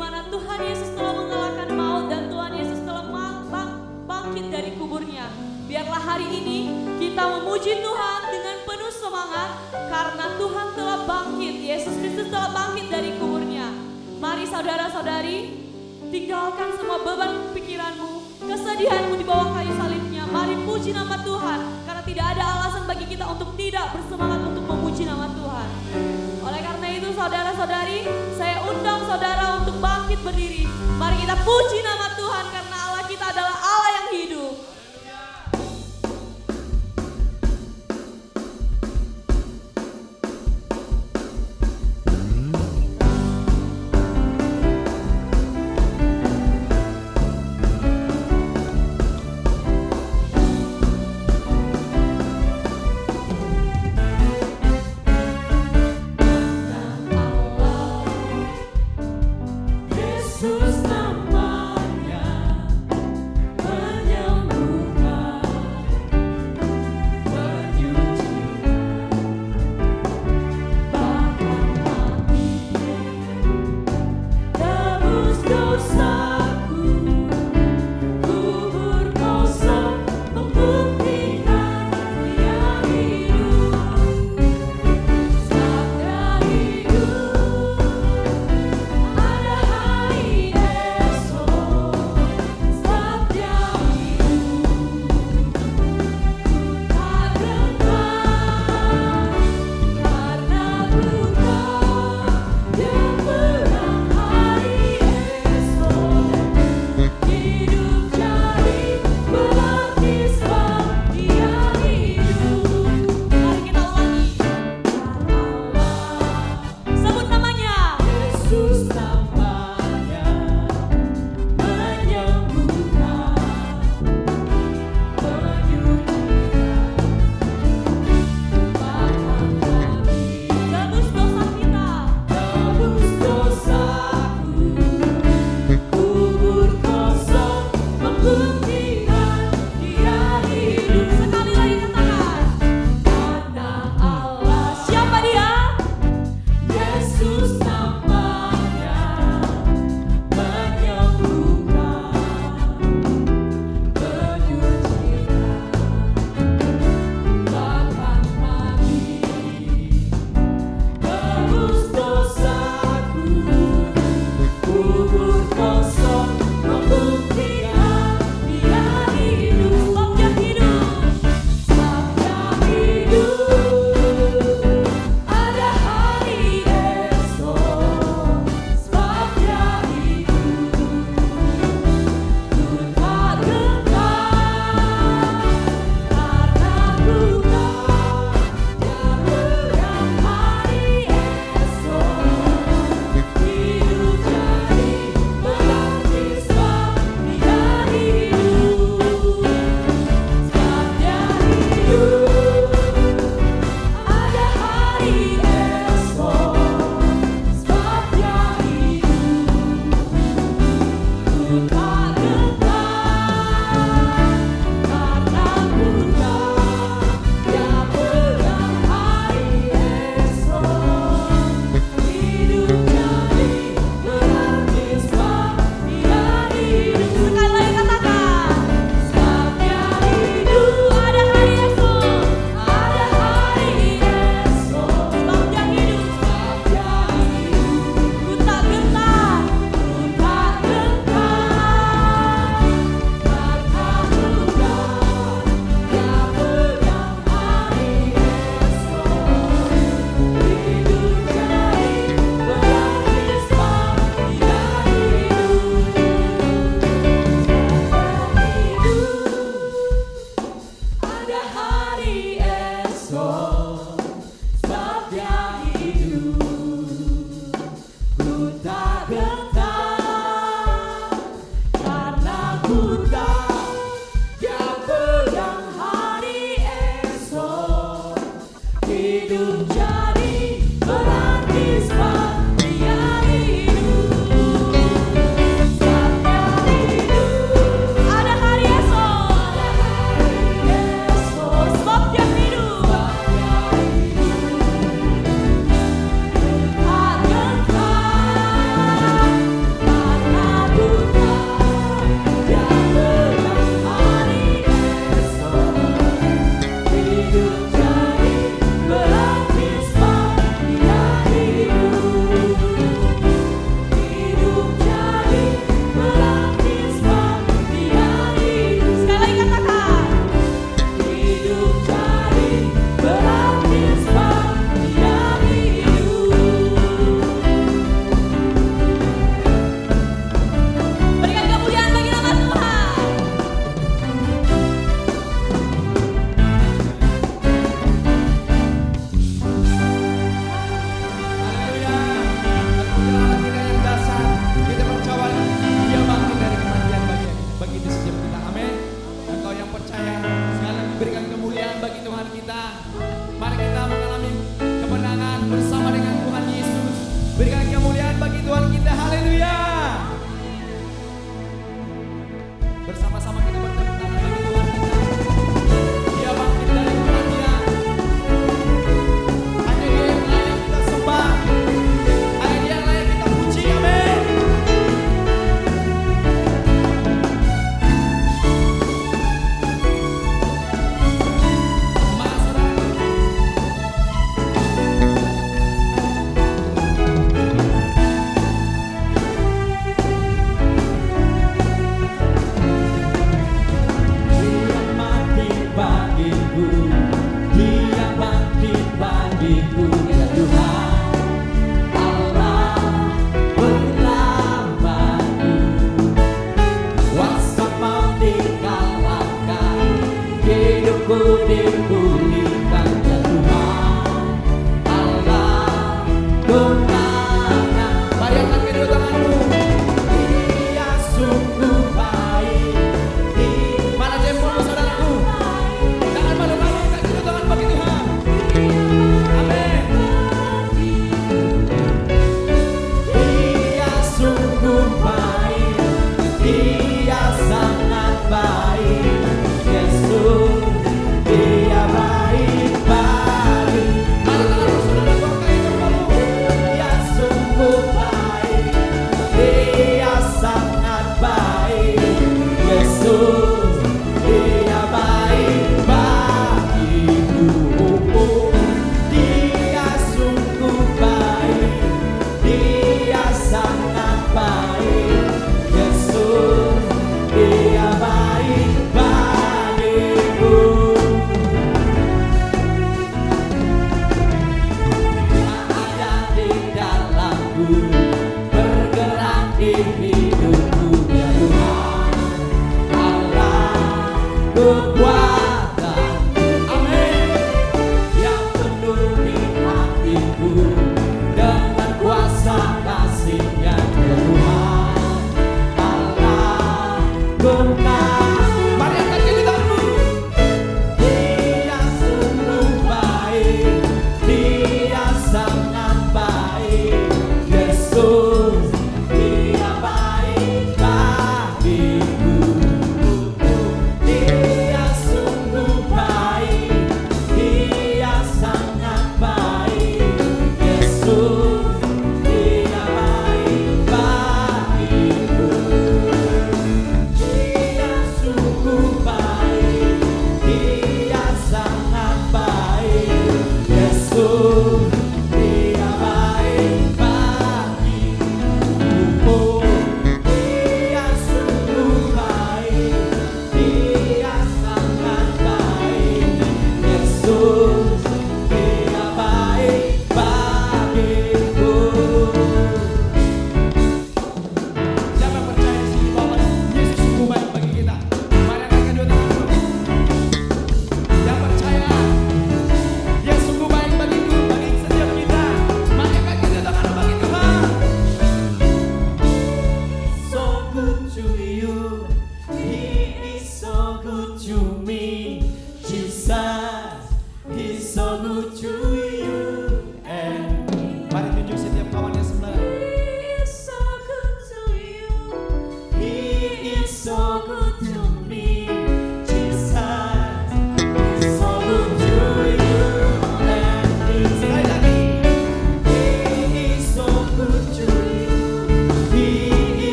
mana Tuhan Yesus telah mengalahkan maut dan Tuhan Yesus telah bangkit dari kuburnya. Biarlah hari ini kita memuji Tuhan dengan penuh semangat karena Tuhan telah bangkit. Yesus Kristus telah bangkit dari kuburnya. Mari saudara-saudari, tinggalkan semua beban pikiranmu, kesedihanmu di bawah kayu salibnya. Mari puji nama Tuhan karena tidak ada alasan bagi kita untuk tidak bersemangat untuk memuji nama Tuhan. Oleh karena itu saudara-saudari, saya undang saudara untuk bangkit berdiri. Mari kita puji nama Tuhan karena Allah kita adalah Allah yang hidup.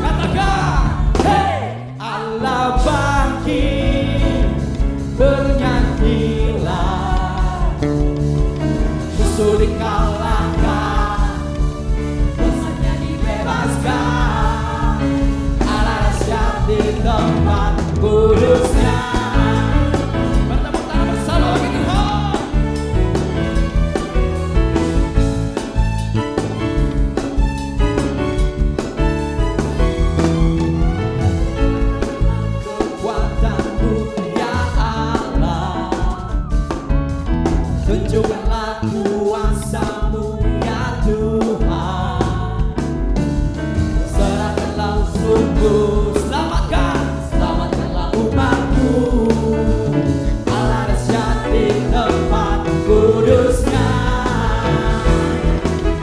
Katakan, tempat kudusnya. Bertepuk tangan bersama bagi Tuhan. Kekuatan-Mu ya Allah, tunjukkanlah kuasa-Mu ya Tuhan. Serahkanlah untukku, selamatkanlah umat-Mu. Allah dahsyat di tempat kudusnya.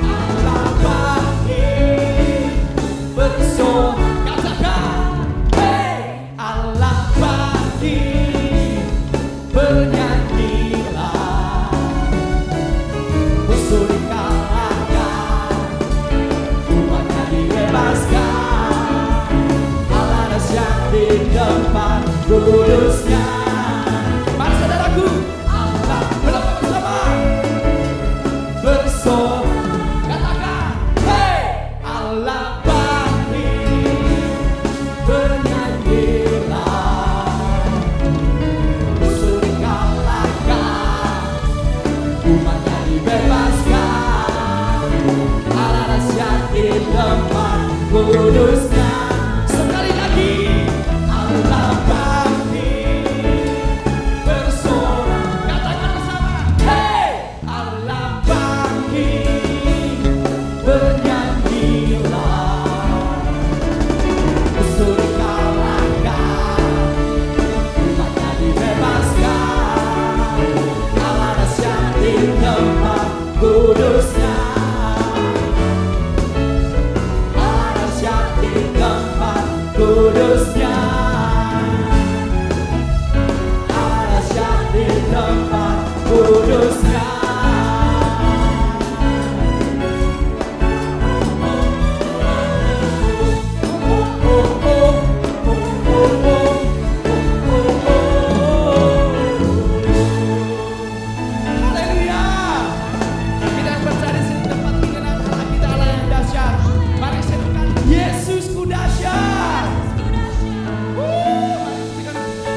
Allah bangkit bersorak, katakan, hey! Allah bangkit, bernyanyilah. Musuh dikalahkan, umatnya dibebaskan. Allah dahsyat di tempat kudusnya. Mari saudaraku, Allah berlambang bersama, bersorak, katakan, hey! Allah bangkit, bernyanyilah. Musuh dikalahkan, umatnya dibebaskan. Allah dahsyat di tempat kudusnya. Sekali lagi, Allah bangkit, bersorak, katakan bersama, hey! Allah bangkit, bernyanyilah. Musuh dikalahkan, umatnya dibebaskan. Allah dahsyat di tempat kudusnya. Allah dahsyat di tempat kudusnya. Allah dahsyat di tempat kudusnya. Haleluya. Kita yang percaya di tempat tinggalan Allah kita, Allah yang dahsyat. Mari serukan, Yesusku dahsyat. Mari berikan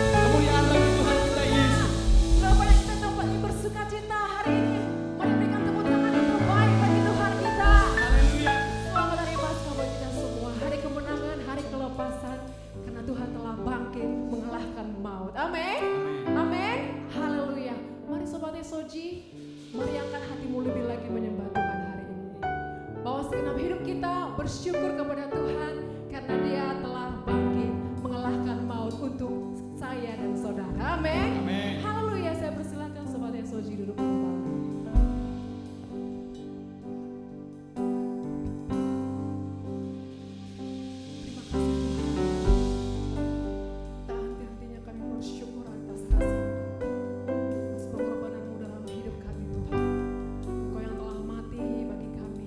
kemuliaan bagi Tuhan kita Yesus. Berapa yang kita dapat bersuka cita hari ini. Mari berikan tepuk tangan yang terbaik bagi Tuhan kita. Haleluya. Selamat hari Paskah buat kita semua. Hari kemenangan, hari kelepasan. Karena Tuhan telah bangkit mengalahkan maut. Amin. Amin. Haleluya. Mari Sobat Soji, mari angkat hatimu lebih lagi menyembah Tuhan hari ini. Bawa segenap hidup kita bersyukur kepada Tuhan karena Dia telah bangkit mengalahkan maut untuk saya dan saudara. Amin. Amin. Haleluya. Saya persilakan Sobat Soji duduk kembali. Terima kasih Tuhan. Tak henti-hentinya kami bersyukur atas kasih, atas pengorbanan-Mu dalam hidup kami Tuhan. Engkau yang telah mati bagi kami.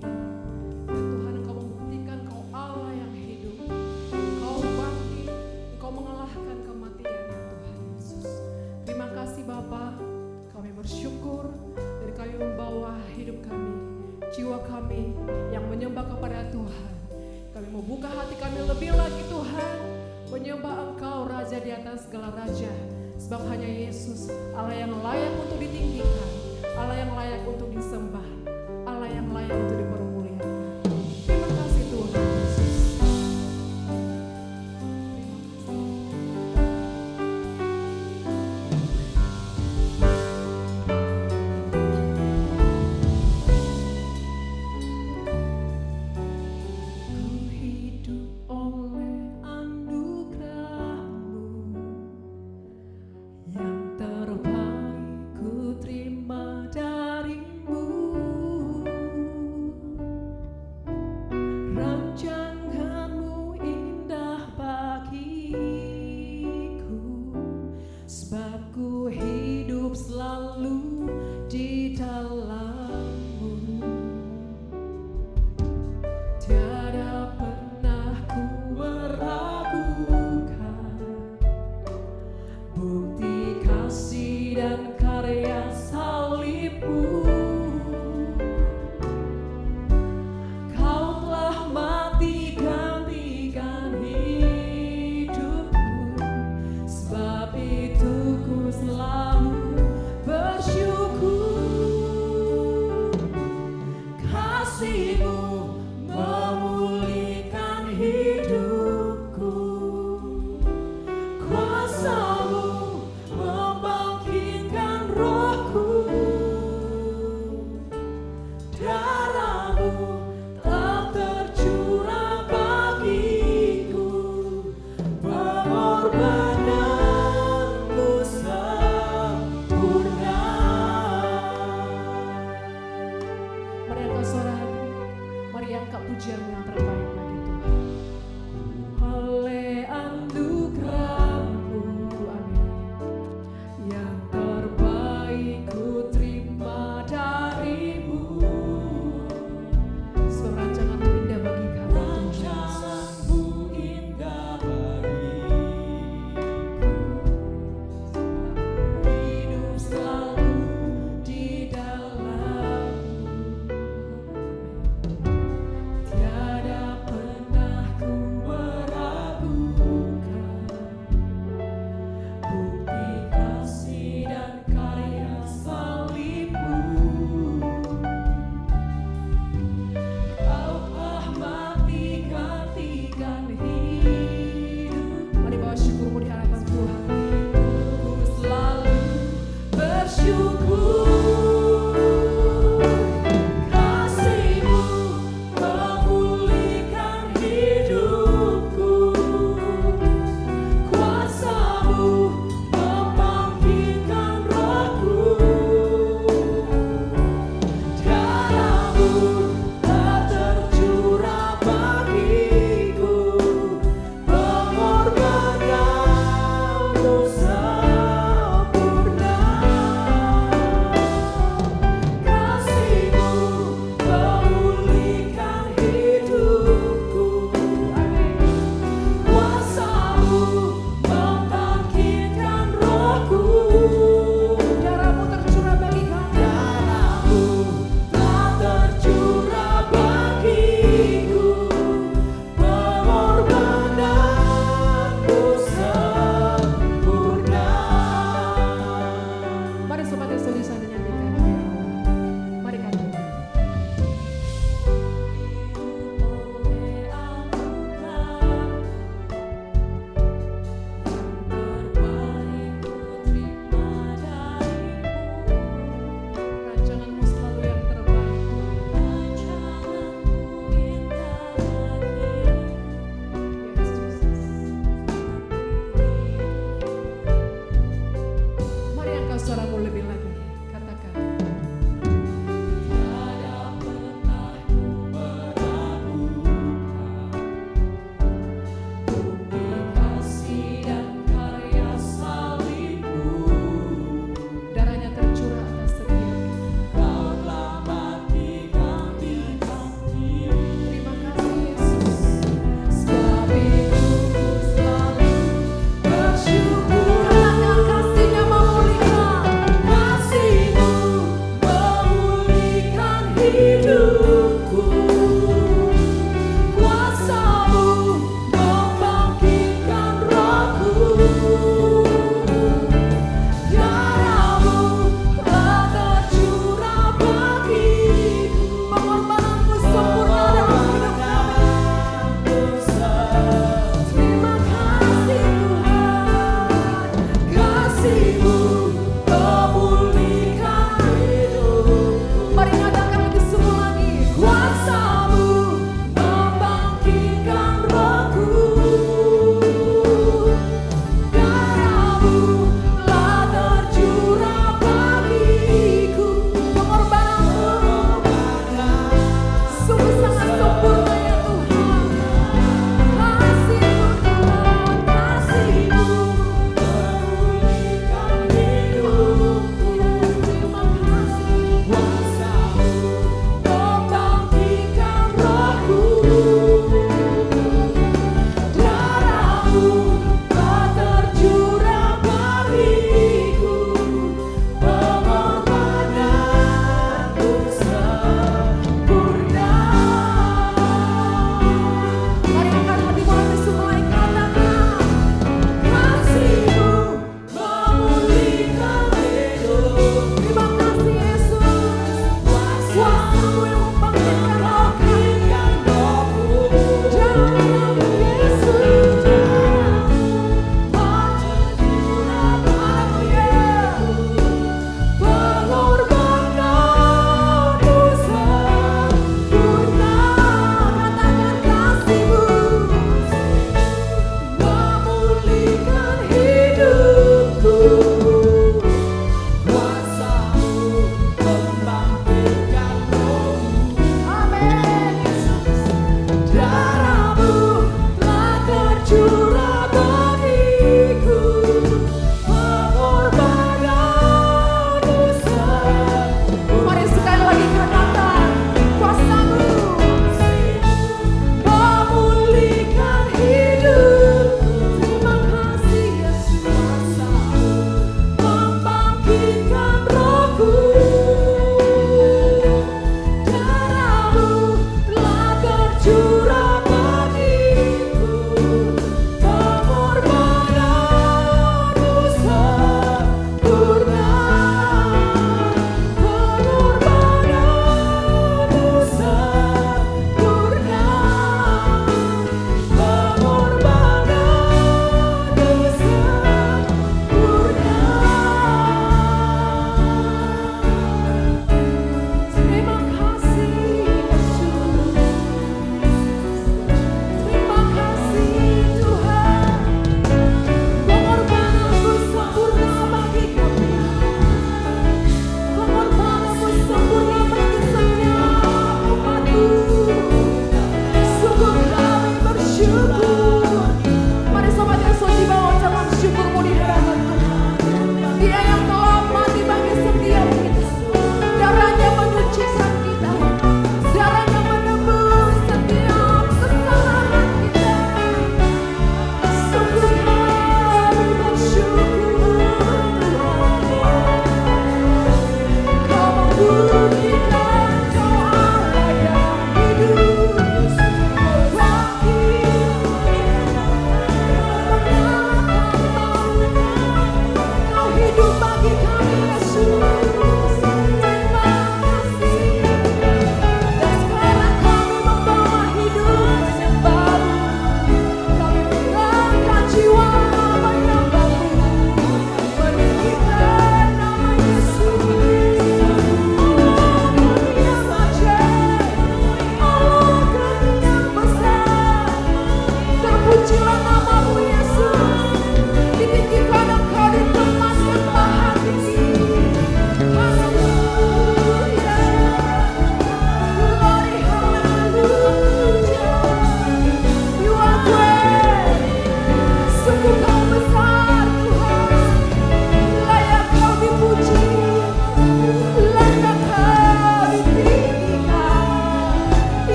Dan Tuhan, Engkau membuktikan Engkau Allah yang hidup. Engkau bangkit, Engkau mengalahkan kematian ya Tuhan Yesus. Terima kasih Bapa. Kami bersyukur dari kami membawa hidup kami, jiwa kami yang menyembah kepada Tuhan. Kami mau buka hati kami lebih lagi Tuhan, menyembah Engkau Raja di atas segala raja. Sebab hanya Yesus, Allah yang layak untuk ditinggikan, Allah yang layak untuk disembah, Allah yang layak untuk dipermuliakan. Terima kasih Tuhan Yesus. Ku hidup oleh anugerah-Mu, yang terbaik ku terima dari-Mu.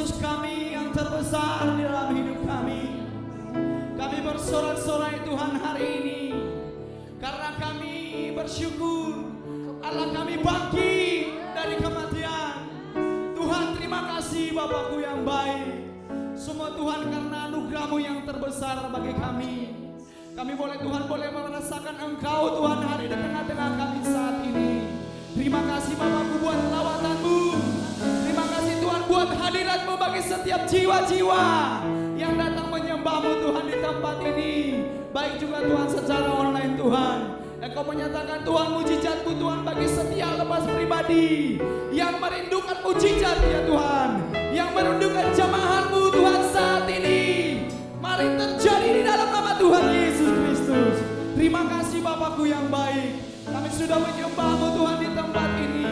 Yesus, kami yang terbesar di dalam hidup kami. Kami bersorak-sorai Tuhan hari ini, karena kami bersyukur Allah kami bangkit dari kematian. Tuhan, terima kasih Bapakku yang baik. Semua Tuhan karena anugerah-Mu yang terbesar bagi kami. Kami boleh Tuhan boleh merasakan Engkau Tuhan hari di tengah-tengah kami saat ini. Terima kasih Bapakku buat lawatan-Mu. Terima kasih Tuhan buat hadirat-Mu bagi setiap jiwa-jiwa yang datang menyembah-Mu Tuhan di tempat ini. Baik juga Tuhan secara online Tuhan. Engkau menyatakan Tuhan mujizat-Mu Tuhan bagi setiap lepas pribadi yang merindukan mujizat ya Tuhan, yang merindukan jamahan-Mu Tuhan saat ini. Mari terjadi di dalam nama Tuhan Yesus Kristus. Terima kasih Bapakku yang baik. Kami sudah menyembah-Mu Tuhan di tempat ini.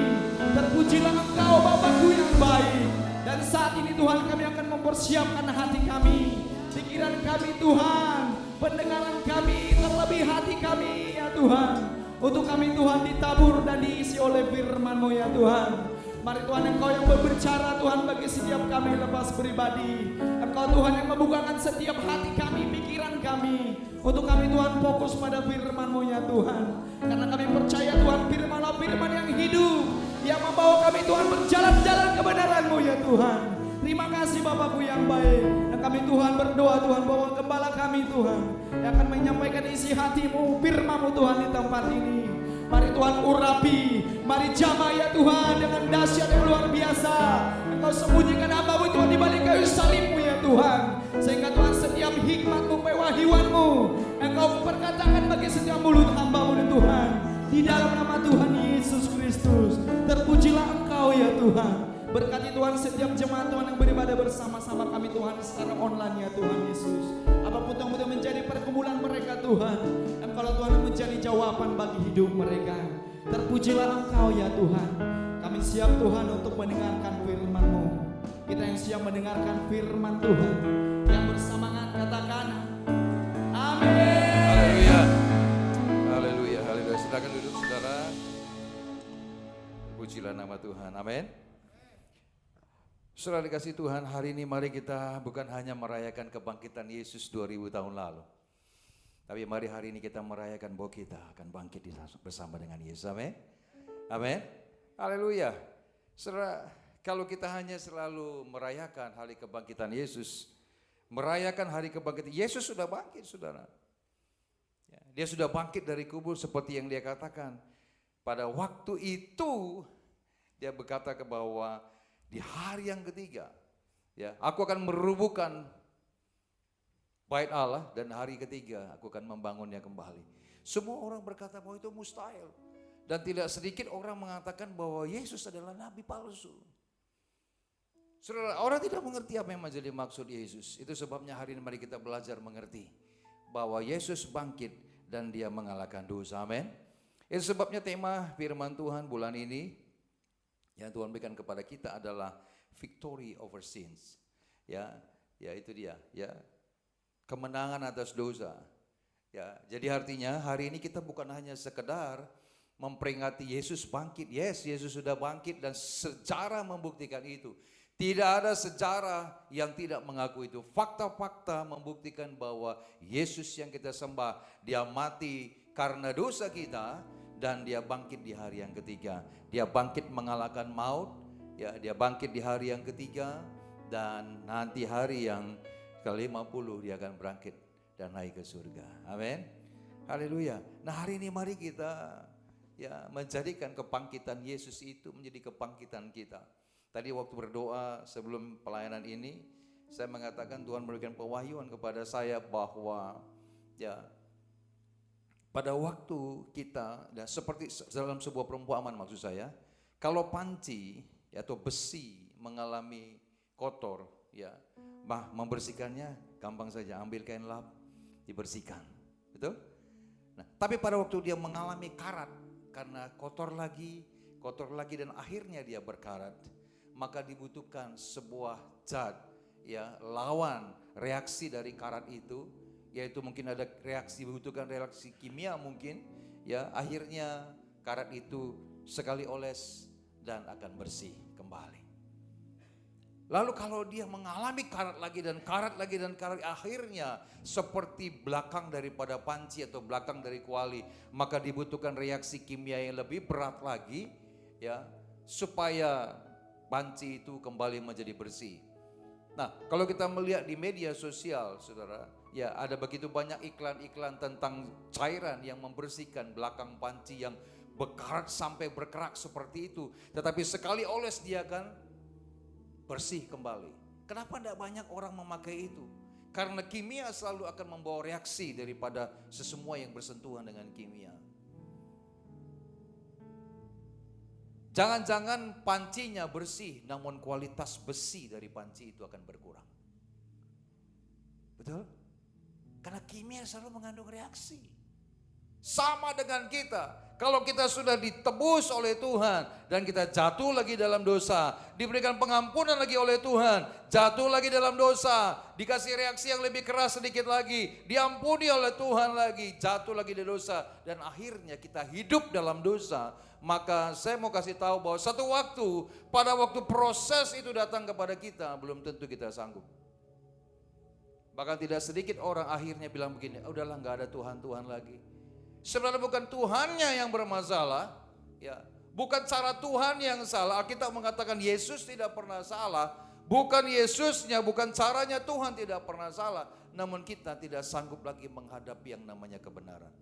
Terpujilah Engkau Bapakku yang baik. Dan saat ini Tuhan kami akan mempersiapkan hati kami, pikiran kami Tuhan, pendengaran kami, terlebih hati kami ya Tuhan, untuk kami Tuhan ditabur dan diisi oleh firman-Mu ya Tuhan. Mari Tuhan Engkau yang berbicara Tuhan bagi setiap kami lepas pribadi. Engkau Tuhan yang membukakan setiap hati kami, pikiran kami, untuk kami Tuhan fokus pada firman-Mu ya Tuhan. Karena kami percaya Tuhan firman-Mu firman yang hidup, yang membawa kami Tuhan berjalan-jalan kebenaran-Mu ya Tuhan. Terima kasih Bapakku yang baik. Dan kami Tuhan berdoa Tuhan bahwa gembala kami Tuhan yang akan menyampaikan isi hati-Mu, firman-Mu Tuhan di tempat ini. Mari Tuhan urapi, mari jamah ya Tuhan dengan dahsyat yang luar biasa. Engkau sembunyikan hamba-Mu Tuhan di balik kayu salib-Mu ya Tuhan, sehingga Tuhan setiap hikmat-Mu, pewahyuan-Mu Engkau perkatakan bagi setiap mulut hamba-Mu Tuhan. Di dalam nama Tuhan Yesus Kristus, terpujilah Engkau ya Tuhan. Berkati Tuhan setiap jemaat Tuhan yang beribadah bersama-sama kami Tuhan secara online ya Tuhan Yesus. Apapun yang sudah menjadi pergumulan mereka Tuhan, Engkau Tuhan yang menjadi jawaban bagi hidup mereka. Terpujilah Engkau ya Tuhan. Kami siap Tuhan untuk mendengarkan firman-Mu. Kita yang siap mendengarkan firman Tuhan, yang bersemangat katakan amin. Haleluya. Haleluya. Haleluya. Silakan duduk saudara. Pujilah nama Tuhan. Amin. Saudara dikasih Tuhan, hari ini mari kita bukan hanya merayakan kebangkitan Yesus 2000 tahun lalu. Tapi mari hari ini kita merayakan bahwa kita akan bangkit bersama dengan Yesus. Amin. Amin. Haleluya. Saudara, kalau kita hanya selalu merayakan hari kebangkitan Yesus, merayakan hari kebangkitan Yesus sudah bangkit saudara. Ya, dia sudah bangkit dari kubur seperti yang dia katakan. Pada waktu itu dia berkata ke bahwa di hari yang ketiga, ya, aku akan merubuhkan bait Allah dan hari ketiga aku akan membangunnya kembali. Semua orang berkata bahwa itu mustahil. Dan tidak sedikit orang mengatakan bahwa Yesus adalah nabi palsu. Saudara, orang tidak mengerti apa yang menjadi maksud Yesus. Itu sebabnya hari ini mari kita belajar mengerti bahwa Yesus bangkit dan dia mengalahkan dosa. Amin. Itu sebabnya tema firman Tuhan bulan ini yang Tuhan berikan kepada kita adalah victory over sins. Ya, ya itu dia, ya. Kemenangan atas dosa. Ya, jadi artinya hari ini kita bukan hanya sekedar memperingati Yesus bangkit. Yes, Yesus sudah bangkit dan sejarah membuktikan itu. Tidak ada sejarah yang tidak mengaku itu. Fakta-fakta membuktikan bahwa Yesus yang kita sembah, dia mati karena dosa kita dan dia bangkit di hari yang ketiga. Dia bangkit mengalahkan maut, ya, dia bangkit di hari yang ketiga dan nanti hari yang ke-50 dia akan bangkit dan naik ke surga. Amin. Haleluya. Nah, hari ini mari kita ya menjadikan kebangkitan Yesus itu menjadi kebangkitan kita. Tadi waktu berdoa sebelum pelayanan ini, saya mengatakan Tuhan memberikan pewahyuan kepada saya bahwa ya pada waktu kita, dan seperti dalam sebuah perumpamaan maksud saya, kalau panci atau besi mengalami kotor, ya, membersihkannya gampang saja, ambil kain lap, dibersihkan, betul? Nah, tapi pada waktu dia mengalami karat, karena kotor lagi dan akhirnya dia berkarat, maka dibutuhkan sebuah zat, ya, lawan reaksi dari karat itu. Yaitu mungkin ada reaksi, dibutuhkan reaksi kimia mungkin, ya, akhirnya karat itu sekali oles dan akan bersih kembali. Lalu kalau dia mengalami karat lagi dan karat lagi dan karat, akhirnya seperti belakang daripada panci atau belakang dari kuali, maka dibutuhkan reaksi kimia yang lebih berat lagi ya, supaya panci itu kembali menjadi bersih. Nah, kalau kita melihat di media sosial, saudara, ya ada begitu banyak iklan-iklan tentang cairan yang membersihkan belakang panci yang berkarat sampai berkerak seperti itu. Tetapi sekali oles dia akan bersih kembali. Kenapa tidak banyak orang memakai itu? Karena kimia selalu akan membawa reaksi daripada sesemua yang bersentuhan dengan kimia. Jangan-jangan pancinya bersih, namun kualitas besi dari panci itu akan berkurang. Betul? Karena kimia selalu mengandung reaksi. Sama dengan kita. Kalau kita sudah ditebus oleh Tuhan dan kita jatuh lagi dalam dosa, diberikan pengampunan lagi oleh Tuhan, jatuh lagi dalam dosa, dikasih reaksi yang lebih keras sedikit lagi, diampuni oleh Tuhan lagi, jatuh lagi di dosa, dan akhirnya kita hidup dalam dosa. Maka saya mau kasih tahu bahwa satu waktu, pada waktu proses itu datang kepada kita, belum tentu kita sanggup. Bahkan tidak sedikit orang akhirnya bilang begini, udahlah nggak ada Tuhan-Tuhan lagi. Sebenarnya bukan Tuhannya yang bermasalah, ya, bukan cara Tuhan yang salah. Alkitab mengatakan Yesus tidak pernah salah, bukan Yesusnya, bukan caranya, Tuhan tidak pernah salah. Namun kita tidak sanggup lagi menghadapi yang namanya kebenaran.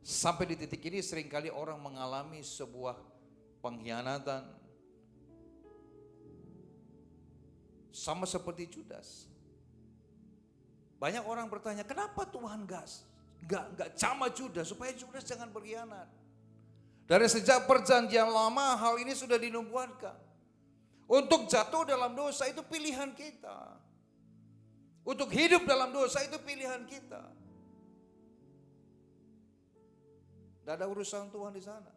Sampai di titik ini seringkali orang mengalami sebuah pengkhianatan. Sama seperti Judas. Banyak orang bertanya, kenapa Tuhan gak jamah Judas supaya Judas jangan berkhianat. Dari sejak perjanjian lama hal ini sudah dinubuatkan. Untuk jatuh dalam dosa itu pilihan kita. Untuk hidup dalam dosa itu pilihan kita. Tidak ada urusan Tuhan di sana.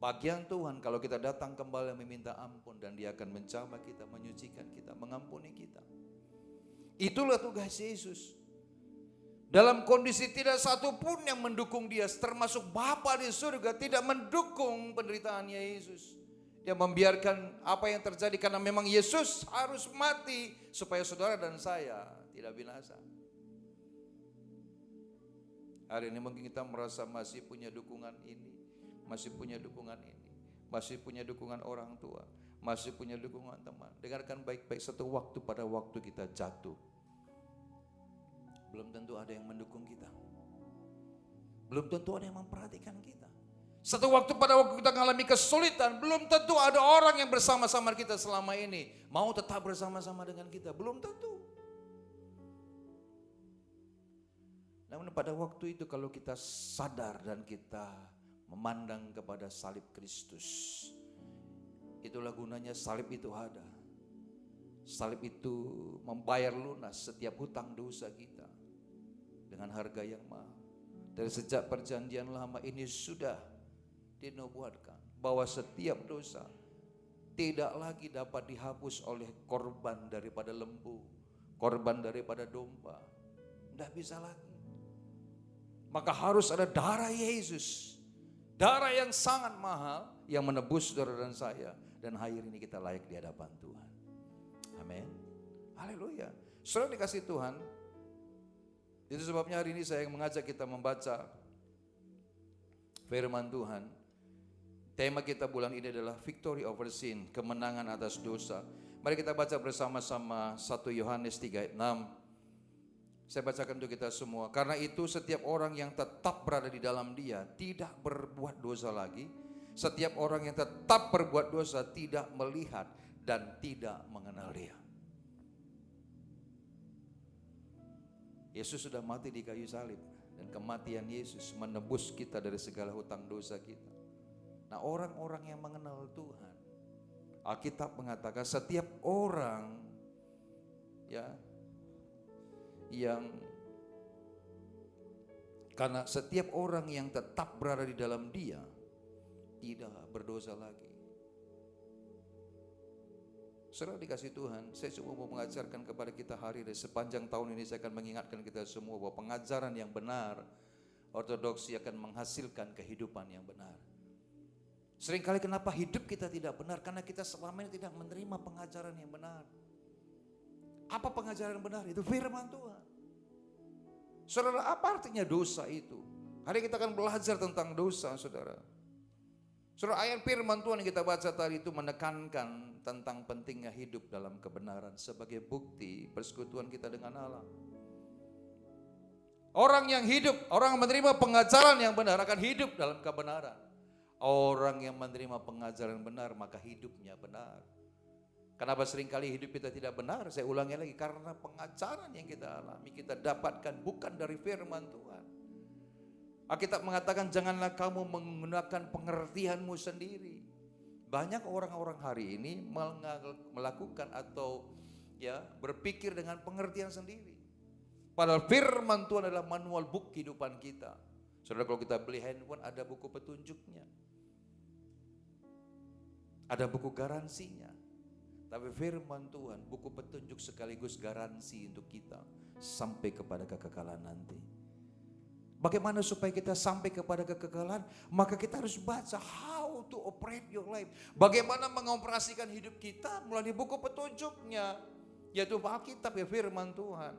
Bagian Tuhan kalau kita datang kembali meminta ampun dan Dia akan menjamah kita, menyucikan kita, mengampuni kita. Itulah tugas Yesus. Dalam kondisi tidak satu pun yang mendukung Dia, termasuk Bapa di surga tidak mendukung penderitaannya Yesus. Dia membiarkan apa yang terjadi karena memang Yesus harus mati supaya saudara dan saya tidak binasa. Hari ini mungkin kita merasa masih punya dukungan ini, masih punya dukungan ini, masih punya dukungan orang tua, masih punya dukungan teman. Dengarkan baik-baik, satu waktu pada waktu kita jatuh, belum tentu ada yang mendukung kita. Belum tentu ada yang memperhatikan kita. Satu waktu pada waktu kita mengalami kesulitan, belum tentu ada orang yang bersama-sama kita selama ini mau tetap bersama-sama dengan kita, belum tentu. Namun pada waktu itu kalau kita sadar dan kita memandang kepada salib Kristus, itulah gunanya salib itu ada. Salib itu membayar lunas setiap hutang dosa kita dengan harga yang mahal. Dari sejak perjanjian lama ini sudah dinubuatkan bahwa setiap dosa tidak lagi dapat dihapus oleh korban daripada lembu, korban daripada domba. Tidak bisa lagi. Maka harus ada darah Yesus, darah yang sangat mahal yang menebus saudara dan saya, dan hari ini kita layak di hadapan Tuhan. Amin. Haleluya. Saudara dikasih Tuhan, itu sebabnya hari ini saya mengajak kita membaca firman Tuhan. Tema kita bulan ini adalah Victory over Sin, kemenangan atas dosa. Mari kita baca bersama-sama 1 Yohanes 3 ayat 6. Saya bacakan untuk kita semua. Karena itu setiap orang yang tetap berada di dalam Dia tidak berbuat dosa lagi. Setiap orang yang tetap berbuat dosa tidak melihat dan tidak mengenal Dia. Yesus sudah mati di kayu salib, dan kematian Yesus menebus kita dari segala hutang dosa kita. Nah, orang-orang yang mengenal Tuhan, Alkitab mengatakan setiap orang ya yang karena setiap orang yang tetap berada di dalam Dia tidak berdosa lagi. Saudara dikasih Tuhan, saya cuma mau mengajarkan kepada kita hari ini, sepanjang tahun ini saya akan mengingatkan kita semua bahwa pengajaran yang benar, ortodoksi akan menghasilkan kehidupan yang benar. Seringkali kenapa hidup kita tidak benar? Karena kita selama ini tidak menerima pengajaran yang benar. Apa pengajaran benar? Itu firman Tuhan. Saudara, apa artinya dosa itu? Hari kita akan belajar tentang dosa, saudara. Saudara, ayat firman Tuhan yang kita baca tadi itu menekankan tentang pentingnya hidup dalam kebenaran sebagai bukti persekutuan kita dengan Allah. Orang yang hidup, orang yang menerima pengajaran yang benar akan hidup dalam kebenaran. Orang yang menerima pengajaran benar maka hidupnya benar. Kenapa seringkali hidup kita tidak benar? Saya ulangi lagi, karena pengajaran yang kita alami, kita dapatkan bukan dari firman Tuhan. Alkitab mengatakan janganlah kamu menggunakan pengertianmu sendiri. Banyak orang-orang hari ini melakukan atau berpikir dengan pengertian sendiri. Padahal firman Tuhan adalah manual book kehidupan kita. Saudara, kalau kita beli handphone ada buku petunjuknya. Ada buku garansinya. Tapi firman Tuhan, buku petunjuk sekaligus garansi untuk kita sampai kepada kekekalan nanti. Bagaimana supaya kita sampai kepada kekekalan? Maka kita harus baca how to operate your life. Bagaimana mengoperasikan hidup kita melalui buku petunjuknya, yaitu Alkitab, firman Tuhan.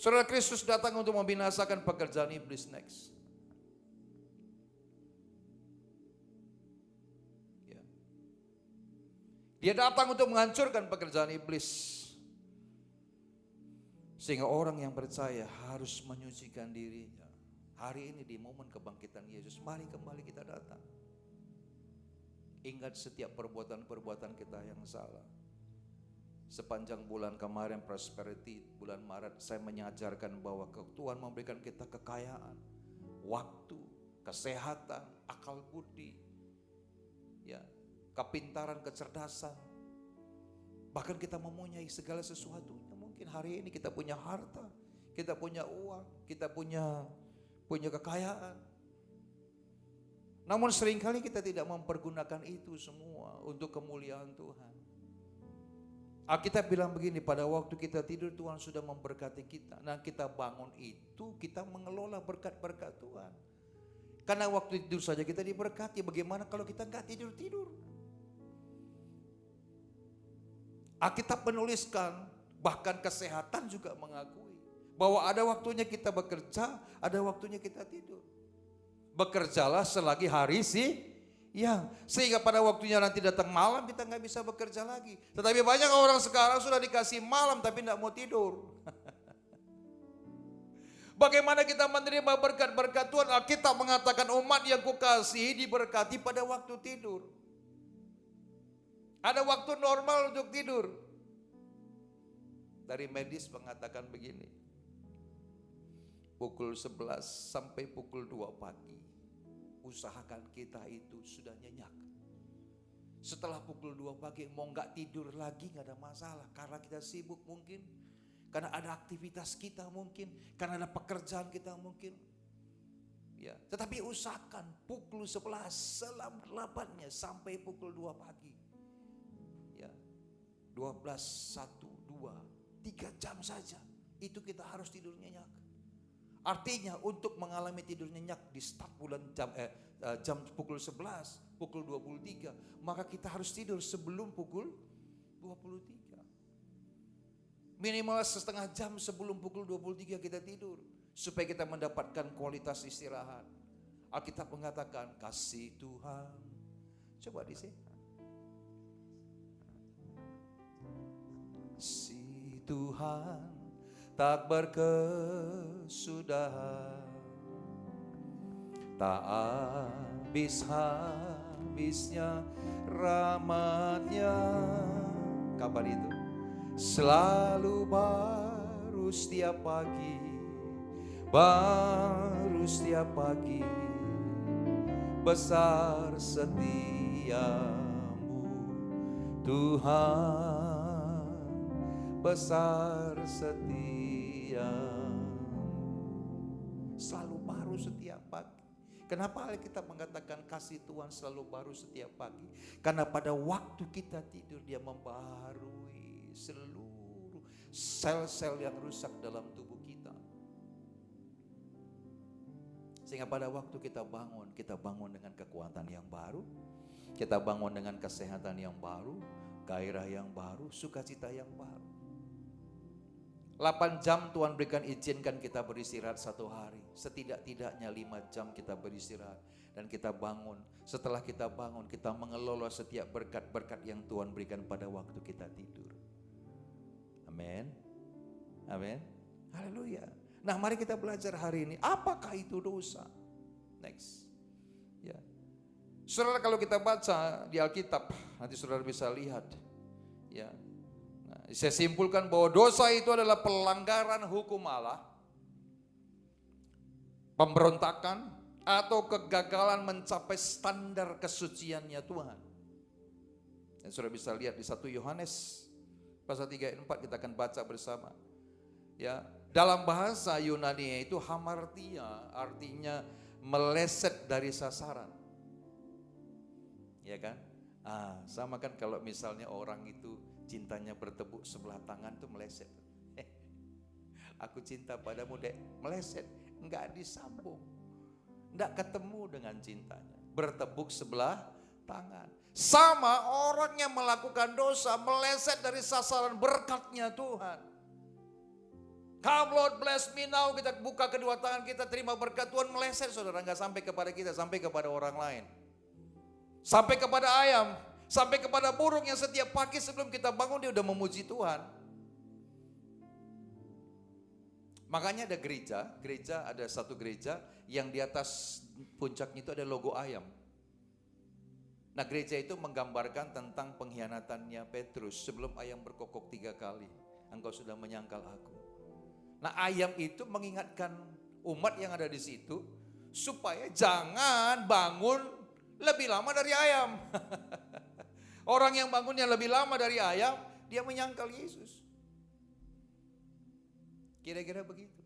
Saudara, Kristus datang untuk membinasakan pekerjaan iblis next. Dia datang untuk menghancurkan pekerjaan iblis. Sehingga orang yang percaya harus menyucikan dirinya. Hari ini di momen kebangkitan Yesus, mari kembali kita datang. Ingat setiap perbuatan-perbuatan kita yang salah. Sepanjang bulan kemarin prosperity, bulan Maret, saya mengajarkan bahwa Tuhan memberikan kita kekayaan, waktu, kesehatan, akal budi, kepintaran, kecerdasan. Bahkan kita mempunyai segala sesuatunya. Mungkin hari ini kita punya harta, kita punya uang, kita punya kekayaan. Namun seringkali kita tidak mempergunakan itu semua untuk kemuliaan Tuhan. Alkitab bilang begini, pada waktu kita tidur Tuhan sudah memberkati kita. Nah, kita bangun itu kita mengelola berkat-berkat Tuhan. Karena waktu tidur saja kita diberkati, bagaimana kalau kita nggak tidur-tidur? Alkitab menuliskan, bahkan kesehatan juga mengakui bahwa ada waktunya kita bekerja, ada waktunya kita tidur. Bekerjalah selagi hari siang, sehingga pada waktunya nanti datang malam kita nggak bisa bekerja lagi. Tetapi banyak orang sekarang sudah dikasih malam tapi nggak mau tidur. Bagaimana kita menerima berkat-berkat Tuhan? Alkitab mengatakan umat yang kukasihi diberkati pada waktu tidur. Ada waktu normal untuk tidur. Dari medis mengatakan begini, pukul 11 sampai pukul 2 pagi, usahakan kita itu sudah nyenyak. Setelah pukul 2 pagi mau gak tidur lagi gak ada masalah. Karena kita sibuk mungkin, karena ada aktivitas kita mungkin, karena ada pekerjaan kita mungkin. Ya, tetapi usahakan pukul 11 selama-lamanya sampai pukul 2 pagi. 12, 1, 2, 3 jam saja. Itu kita harus tidur nyenyak. Artinya untuk mengalami tidur nyenyak di start bulan jam pukul 11, pukul 23, maka kita harus tidur sebelum pukul 23. Minimal setengah jam sebelum pukul 23 kita tidur supaya kita mendapatkan kualitas istirahat. Alkitab mengatakan kasih Tuhan. Coba di sini. Si Tuhan tak berkesudahan, tak habis-habisnya rahmat-Nya. Kapan itu? Selalu baru setiap pagi, baru setiap pagi, besar setiamu Tuhan. Besar setia, selalu baru setiap pagi. Kenapa Alkitab mengatakan kasih Tuhan selalu baru setiap pagi? Karena pada waktu kita tidur Dia membaharui seluruh sel-sel yang rusak dalam tubuh kita. Sehingga pada waktu kita bangun dengan kekuatan yang baru, kita bangun dengan kesehatan yang baru, gairah yang baru, sukacita yang baru. 8 jam Tuhan berikan izinkan kita beristirahat 1 hari. Setidak-tidaknya 5 jam kita beristirahat. Dan kita bangun. Setelah kita bangun, kita mengelola setiap berkat-berkat yang Tuhan berikan pada waktu kita tidur. Amin. Amin. Haleluya. Nah, mari kita belajar hari ini. Apakah itu dosa? Next. Ya. Saudara, kalau kita baca di Alkitab, nanti saudara bisa lihat. Ya. Saya simpulkan bahwa dosa itu adalah pelanggaran hukum Allah, pemberontakan atau kegagalan mencapai standar kesuciannya Tuhan. Dan sudah bisa lihat di 1 Yohanes pasal 3 ayat 4 kita akan baca bersama. Ya, dalam bahasa Yunani itu hamartia, artinya meleset dari sasaran. Ya kan? Sama kan kalau misalnya orang itu cintanya bertepuk sebelah tangan tuh meleset. Aku cinta padamu, dek, meleset, enggak disambung, enggak ketemu dengan cintanya, bertepuk sebelah tangan. Sama orang yang melakukan dosa meleset dari sasaran berkatnya Tuhan. Come Lord bless me now, kita buka kedua tangan kita terima berkat Tuhan, meleset saudara, enggak sampai kepada kita, sampai kepada orang lain, sampai kepada ayam, sampai kepada burung yang setiap pagi sebelum kita bangun dia udah memuji Tuhan. Makanya ada gereja ada satu gereja yang di atas puncaknya itu ada logo ayam. Nah, gereja itu menggambarkan tentang pengkhianatannya Petrus sebelum ayam berkokok 3 kali. Engkau sudah menyangkal aku. Nah, ayam itu mengingatkan umat yang ada di situ supaya jangan bangun lebih lama dari ayam. Orang yang bangunnya lebih lama dari ayam, dia menyangkal Yesus. Kira-kira begitu.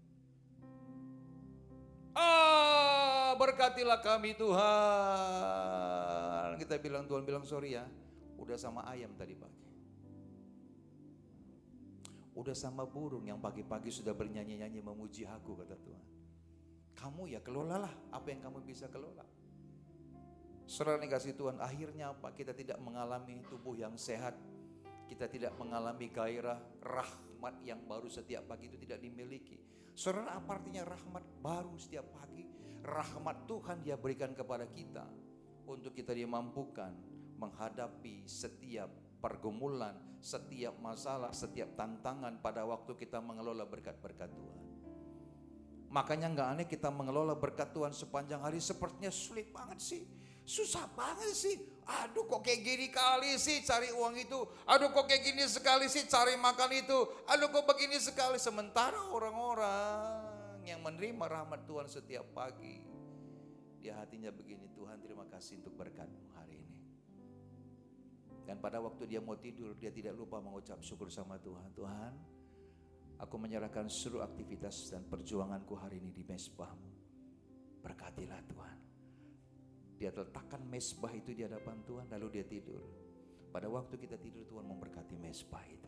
Berkatilah kami Tuhan. Kita bilang, Tuhan bilang sorry ya, udah sama ayam tadi pagi. Udah sama burung yang pagi-pagi sudah bernyanyi-nyanyi memuji aku, kata Tuhan. Kamu ya kelolalah apa yang kamu bisa kelola. Saudara dikasih Tuhan, akhirnya apa? Kita tidak mengalami tubuh yang sehat. Kita tidak mengalami gairah, rahmat yang baru setiap pagi itu tidak dimiliki. Saudara, apa artinya rahmat baru setiap pagi? Rahmat Tuhan dia berikan kepada kita untuk kita dimampukan menghadapi setiap pergumulan, setiap masalah, setiap tantangan pada waktu kita mengelola berkat-berkat Tuhan. Makanya nggak aneh kita mengelola berkat Tuhan sepanjang hari sepertinya sulit banget sih. Susah banget sih. Aduh kok kayak gini kali sih cari uang itu. Aduh kok kayak gini sekali sih cari makan itu. Aduh kok begini sekali. Sementara orang-orang yang menerima rahmat Tuhan setiap pagi, dia hatinya begini, Tuhan terima kasih untuk berkat-Mu hari ini. Dan pada waktu dia mau tidur, dia tidak lupa mengucap syukur sama Tuhan. Tuhan, aku menyerahkan seluruh aktivitas dan perjuanganku hari ini di mezbah-Mu. Berkatilah Tuhan. Dia letakkan mezbah itu di hadapan Tuhan, lalu dia tidur. Pada waktu kita tidur, Tuhan memberkati mezbah itu.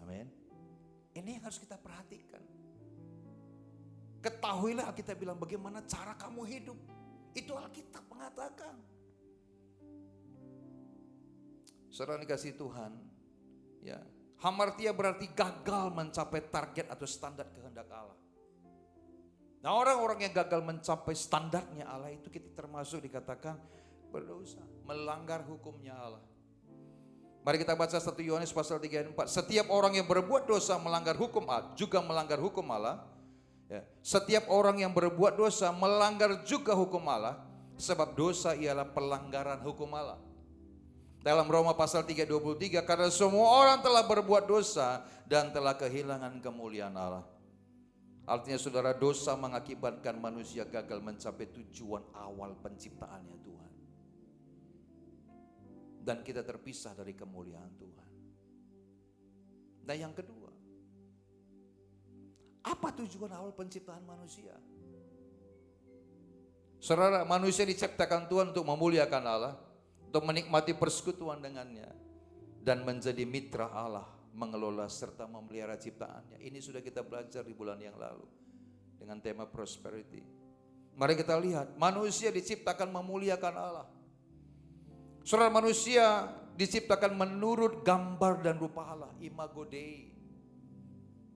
Amin. Ini yang harus kita perhatikan. Ketahuilah, kita bilang bagaimana cara kamu hidup. Itu Alkitab mengatakan. Saudara dikasih Tuhan, ya, hamartia berarti gagal mencapai target atau standar kehendak Allah. Nah, orang-orang yang gagal mencapai standarnya Allah itu kita termasuk dikatakan berdosa, melanggar hukumnya Allah. Mari kita baca 1 Yohanes pasal 3 ayat 4. Setiap orang yang berbuat dosa melanggar hukum Allah, juga melanggar hukum Allah. Ya. Setiap orang yang berbuat dosa melanggar juga hukum Allah, sebab dosa ialah pelanggaran hukum Allah. Dalam Roma pasal 3:23, karena semua orang telah berbuat dosa dan telah kehilangan kemuliaan Allah. Artinya saudara, dosa mengakibatkan manusia gagal mencapai tujuan awal penciptaannya Tuhan. Dan kita terpisah dari kemuliaan Tuhan. Dan yang kedua, apa tujuan awal penciptaan manusia? Saudara, manusia diciptakan Tuhan untuk memuliakan Allah, untuk menikmati persekutuan dengannya, dan menjadi mitra Allah, mengelola serta memelihara ciptaannya. Ini sudah kita belajar di bulan yang lalu dengan tema prosperity. Mari kita lihat, manusia diciptakan memuliakan Allah. Saudara, manusia diciptakan menurut gambar dan rupa Allah, imago Dei.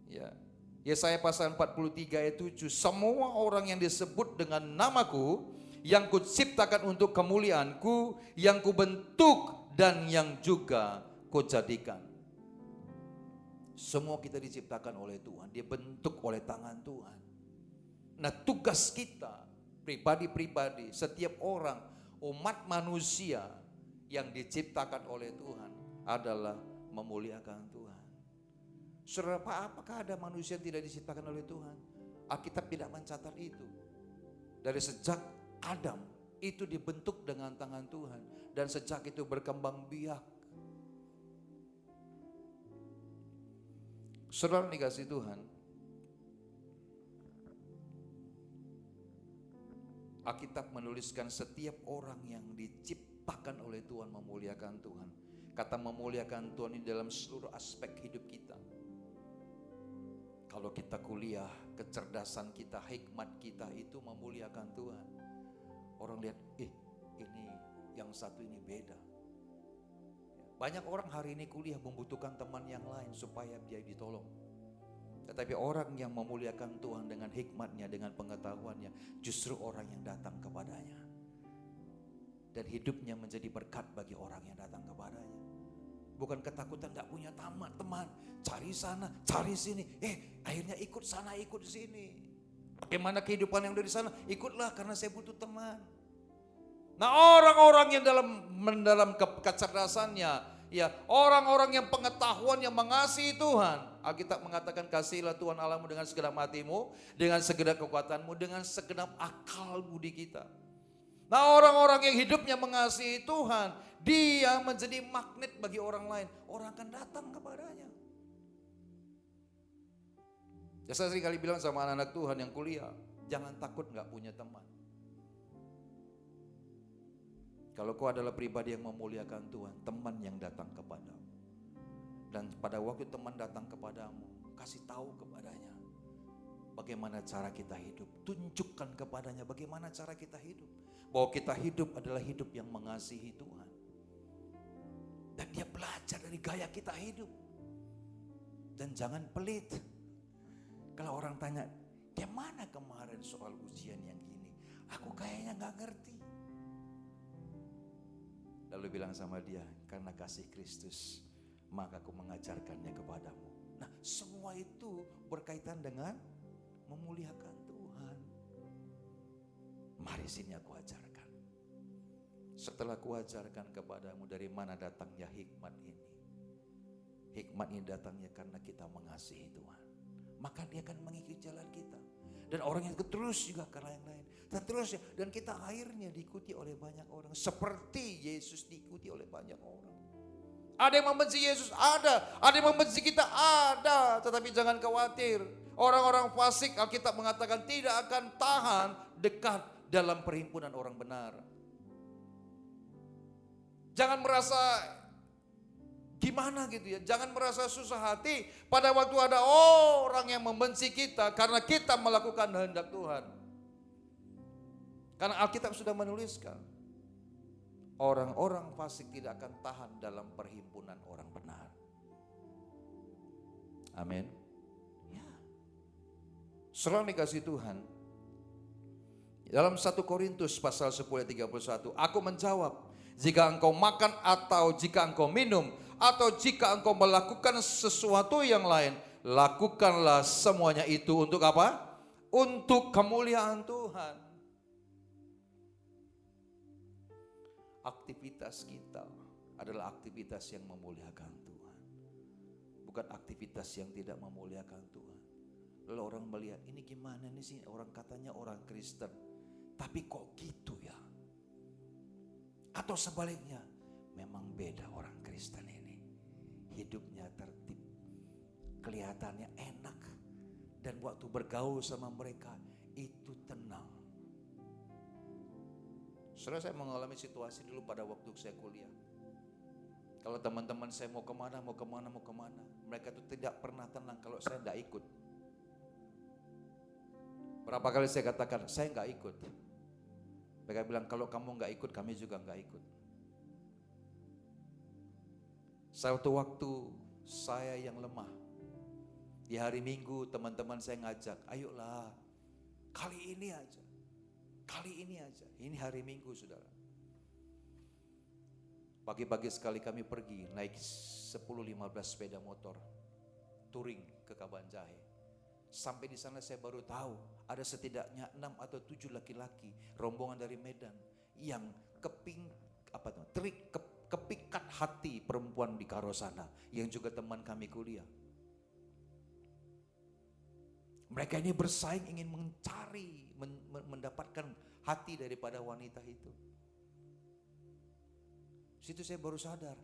Ya. Yesaya pasal 43 ayat 7, semua orang yang disebut dengan namaku, yang kuciptakan untuk kemuliaanku, yang kubentuk dan yang juga kujadikan. Semua kita diciptakan oleh Tuhan, dibentuk oleh tangan Tuhan. Nah, tugas kita pribadi-pribadi, setiap orang, umat manusia yang diciptakan oleh Tuhan adalah memuliakan Tuhan. Saudara, apakah ada manusia yang tidak diciptakan oleh Tuhan? Alkitab tidak mencatat itu. Dari sejak Adam itu dibentuk dengan tangan Tuhan, dan sejak itu berkembang biak. Saudara dikasih Tuhan, Alkitab menuliskan setiap orang yang diciptakan oleh Tuhan memuliakan Tuhan. Kata memuliakan Tuhan ini dalam seluruh aspek hidup kita. Kalau kita kuliah, kecerdasan kita, hikmat kita itu memuliakan Tuhan. Orang lihat, ini yang satu ini beda. Banyak orang hari ini kuliah membutuhkan teman yang lain supaya dia ditolong. Tetapi orang yang memuliakan Tuhan dengan hikmatnya, dengan pengetahuannya, justru orang yang datang kepadanya. Dan hidupnya menjadi berkat bagi orang yang datang kepadanya. Bukan ketakutan gak punya teman, cari sana, cari sini. Akhirnya ikut sana, ikut sini. Bagaimana kehidupan yang dari sana? Ikutlah karena saya butuh teman. Nah, orang-orang yang dalam kecerdasannya, ya, orang-orang yang pengetahuan yang mengasihi Tuhan. Alkitab mengatakan, kasihilah Tuhan Allahmu dengan segenap hatimu, dengan segenap kekuatanmu, dengan segenap akal budi kita. Nah, orang-orang yang hidupnya mengasihi Tuhan, dia menjadi magnet bagi orang lain. Orang akan datang kepadanya. Ya, saya sering kali bilang sama anak-anak Tuhan yang kuliah, jangan takut gak punya teman. Kalau kau adalah pribadi yang memuliakan Tuhan, teman yang datang kepadamu. Dan pada waktu teman datang kepadamu, kasih tahu kepadanya bagaimana cara kita hidup. Tunjukkan kepadanya bagaimana cara kita hidup. Bahwa kita hidup adalah hidup yang mengasihi Tuhan. Dan dia belajar dari gaya kita hidup. Dan jangan pelit. Kalau orang tanya, gimana kemarin soal ujian yang gini? Aku kayaknya gak ngerti. Lalu bilang sama dia, karena kasih Kristus, maka aku mengajarkannya kepadamu. Nah, semua itu berkaitan dengan memuliakan Tuhan. Mari sini aku ajarkan. Setelah aku ajarkan kepadamu dari mana datangnya hikmat ini. Hikmat ini datangnya karena kita mengasihi Tuhan. Maka dia akan mengikuti jalan kita. Dan orang yang terus juga ke lain-lain. Dan terus ya, dan kita akhirnya diikuti oleh banyak orang. Seperti Yesus diikuti oleh banyak orang. Ada yang membenci Yesus? Ada. Ada yang membenci kita? Ada. Tetapi jangan khawatir. Orang-orang fasik, Alkitab mengatakan tidak akan tahan dekat dalam perhimpunan orang benar. Jangan merasa gimana gitu ya. Jangan merasa susah hati pada waktu ada orang yang membenci kita karena kita melakukan kehendak Tuhan. Karena Alkitab sudah menuliskan, orang-orang fasik tidak akan tahan dalam perhimpunan orang benar. Amin. Ya. Selalu dikasih Tuhan. Dalam 1 Korintus pasal 10 ayat 31, aku menjawab, jika engkau makan atau jika engkau minum atau jika engkau melakukan sesuatu yang lain, lakukanlah semuanya itu untuk apa? Untuk kemuliaan Tuhan. Aktivitas kita adalah aktivitas yang memuliakan Tuhan. Bukan aktivitas yang tidak memuliakan Tuhan. Lalu orang melihat, ini gimana nih sih, orang katanya orang Kristen, tapi kok gitu ya? Atau sebaliknya, memang beda orang Kristen ini. Hidupnya tertib, kelihatannya enak, dan waktu bergaul sama mereka itu tenang. Saudara, saya mengalami situasi dulu pada waktu saya kuliah. Kalau teman-teman saya mau kemana, mereka itu tidak pernah tenang kalau saya tidak ikut. Berapa kali saya katakan, saya nggak ikut. Mereka bilang, kalau kamu nggak ikut, kami juga nggak ikut. Suatu waktu saya yang lemah, di hari Minggu teman-teman saya ngajak, ayolah, kali ini aja. Ini hari Minggu, saudara. Pagi-pagi sekali kami pergi, naik 10-15 sepeda motor, touring ke Kabanjahe. Sampai di sana saya baru tahu ada setidaknya 6 atau 7 laki-laki rombongan dari Medan yang kepikat hati perempuan di Karosana yang juga teman kami kuliah. Mereka ini bersaing ingin mencari, mendapatkan hati daripada wanita itu. Situ saya baru sadar,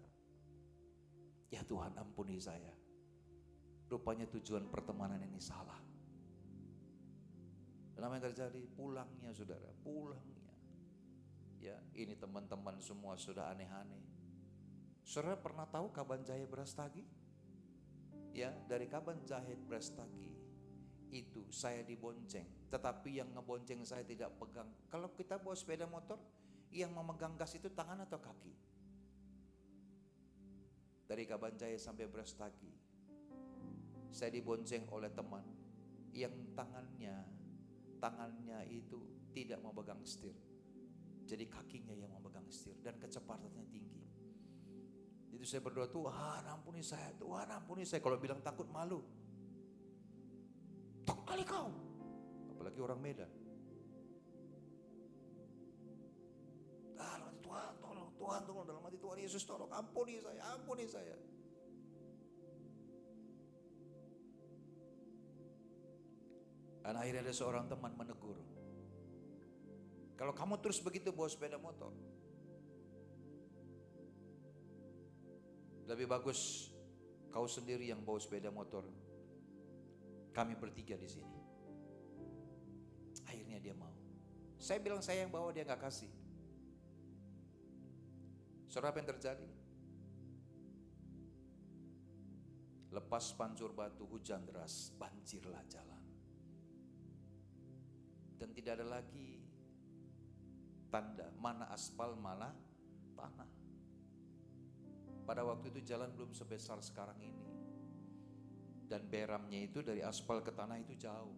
ya Tuhan ampuni saya. Rupanya tujuan pertemanan ini salah. Dan apa yang terjadi? Pulangnya saudara, pulangnya. Ya, ini teman-teman semua sudah aneh-aneh. Saudara pernah tahu Kabanjahe Brastagi? Ya, dari Kabanjahe Brastagi itu saya dibonceng, tetapi yang ngebonceng saya tidak pegang. Kalau kita bawa sepeda motor, yang memegang gas itu tangan atau kaki? Dari Kabanjahe sampai Brastagi, saya dibonceng oleh teman yang tangannya itu tidak memegang setir. Jadi kakinya yang memegang setir dan kecepatannya tinggi. Itu saya berdoa, Tuhan ampuni saya, Tuhan ampuni saya. Kalau bilang takut malu. Takut kali kau. Apalagi orang Medan. Tuhan tolong, Tuhan tolong, dalam hati Tuhan Yesus tolong, ampuni saya, ampuni saya. Dan akhirnya ada seorang teman menegur, kalau kamu terus begitu bawa sepeda motor, lebih bagus kau sendiri yang bawa sepeda motor, kami bertiga di sini. Akhirnya dia mau. Saya bilang saya yang bawa, dia gak kasih. Saudara, apa yang terjadi? Lepas pancur batu, hujan deras, banjirlah jalan. Dan tidak ada lagi tanda mana aspal, mana tanah. Pada waktu itu jalan belum sebesar sekarang ini. Dan beramnya itu dari aspal ke tanah itu jauh.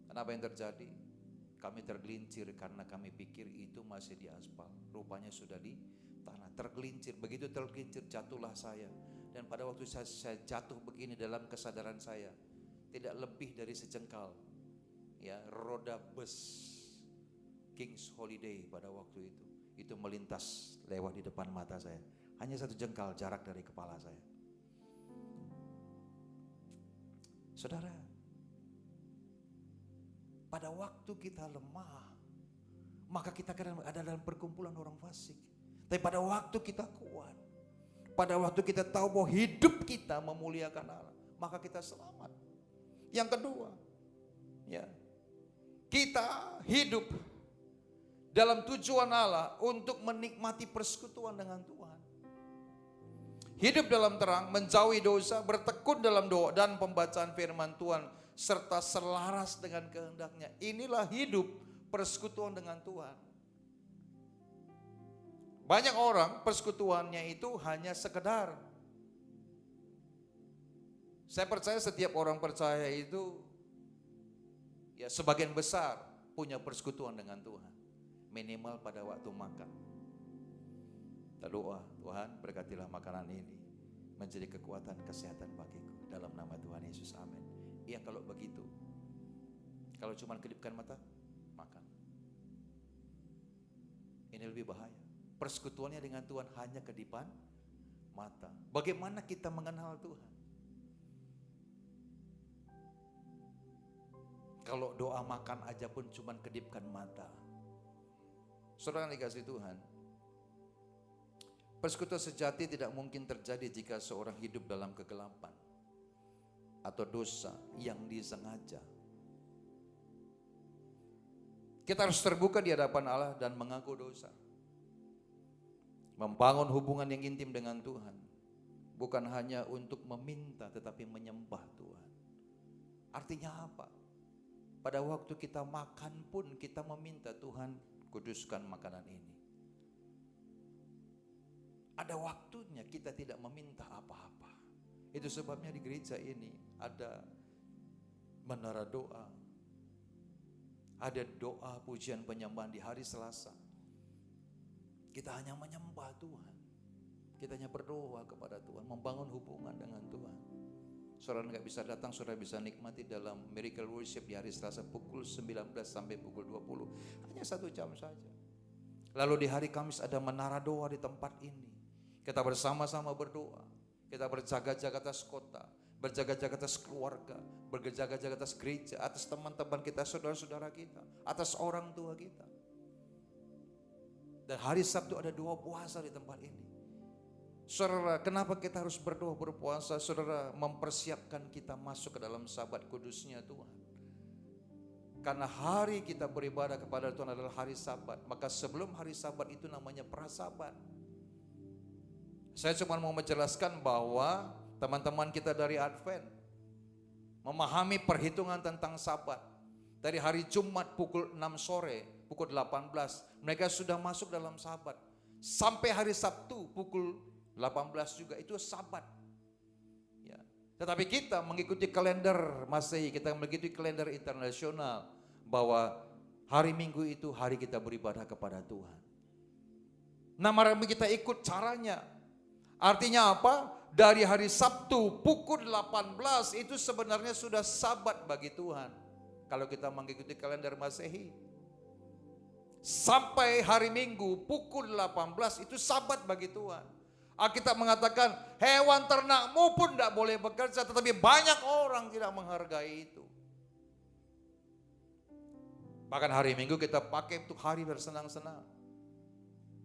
Dan apa yang terjadi? Kami tergelincir karena kami pikir itu masih di aspal. Rupanya sudah di tanah. Tergelincir, begitu tergelincir jatuhlah saya. Dan pada waktu saya jatuh begini, dalam kesadaran saya, tidak lebih dari sejengkal, ya, roda bus King's Holiday pada waktu itu melintas lewat di depan mata saya. Hanya 1 jengkal jarak dari kepala saya. Saudara, pada waktu kita lemah, maka kita kadang ada dalam perkumpulan orang fasik. Tapi pada waktu kita kuat, pada waktu kita tahu bahwa hidup kita memuliakan Allah, maka kita selamat. Yang kedua, ya, kita hidup dalam tujuan Allah untuk menikmati persekutuan dengan Tuhan. Hidup dalam terang, menjauhi dosa, bertekun dalam doa dan pembacaan firman Tuhan, serta selaras dengan kehendaknya. Inilah hidup persekutuan dengan Tuhan. Banyak orang persekutuannya itu hanya sekedar. Saya percaya setiap orang percaya itu, ya, sebagian besar punya persekutuan dengan Tuhan. Minimal pada waktu makan. Kita doa, Tuhan berkatilah makanan ini menjadi kekuatan kesehatan bagiku. Dalam nama Tuhan Yesus, amin. Iya, kalau begitu. Kalau cuma kedipkan mata, makan. Ini lebih bahaya. Persekutuannya dengan Tuhan hanya kedipan mata. Bagaimana kita mengenal Tuhan? Kalau doa makan aja pun cuma kedipkan mata. Saudara yang dikasihi Tuhan, persekutuan sejati tidak mungkin terjadi jika seorang hidup dalam kegelapan atau dosa yang disengaja. Kita harus terbuka di hadapan Allah dan mengaku dosa. Membangun hubungan yang intim dengan Tuhan, bukan hanya untuk meminta tetapi menyembah Tuhan. Artinya apa? pada waktu kita makan pun kita meminta Tuhan kuduskan makanan ini. Ada waktunya kita tidak meminta apa-apa. Itu sebabnya di gereja ini ada menara doa. Ada doa pujian penyembahan di hari Selasa. Kita hanya menyembah Tuhan. Kita hanya berdoa kepada Tuhan, membangun hubungan dengan Tuhan. Saudara nggak bisa datang, saudara bisa nikmati dalam miracle worship di hari Selasa pukul 19 sampai pukul 20. Hanya 1 jam saja. Lalu di hari Kamis ada menara doa di tempat ini. Kita bersama-sama berdoa. Kita berjaga-jaga atas kota, berjaga-jaga atas keluarga, berjaga-jaga atas gereja, atas teman-teman kita, saudara-saudara kita, atas orang tua kita. Dan hari Sabtu ada doa puasa di tempat ini. Saudara, kenapa kita harus berdoa berpuasa? Saudara, mempersiapkan kita masuk ke dalam sabat kudusnya Tuhan. Karena hari kita beribadah kepada Tuhan adalah hari Sabat. Maka sebelum hari Sabat itu namanya prasabat. Saya cuma mau menjelaskan bahwa teman-teman kita dari Advent memahami perhitungan tentang Sabat. Dari hari Jumat pukul 6 sore, pukul 18, mereka sudah masuk dalam Sabat. Sampai hari Sabtu pukul 18 juga itu Sabat. Ya. Tetapi kita mengikuti kalender Masehi, kita mengikuti kalender internasional bahwa hari Minggu itu hari kita beribadah kepada Tuhan. Nah, mari kita ikut caranya. Artinya apa? Dari hari Sabtu pukul 18 itu sebenarnya sudah Sabat bagi Tuhan. Kalau kita mengikuti kalender Masehi. Sampai hari Minggu pukul 18 itu Sabat bagi Tuhan. Alkitab mengatakan hewan ternakmu pun tidak boleh bekerja, tetapi banyak orang tidak menghargai itu. Bahkan hari Minggu kita pakai untuk hari bersenang-senang.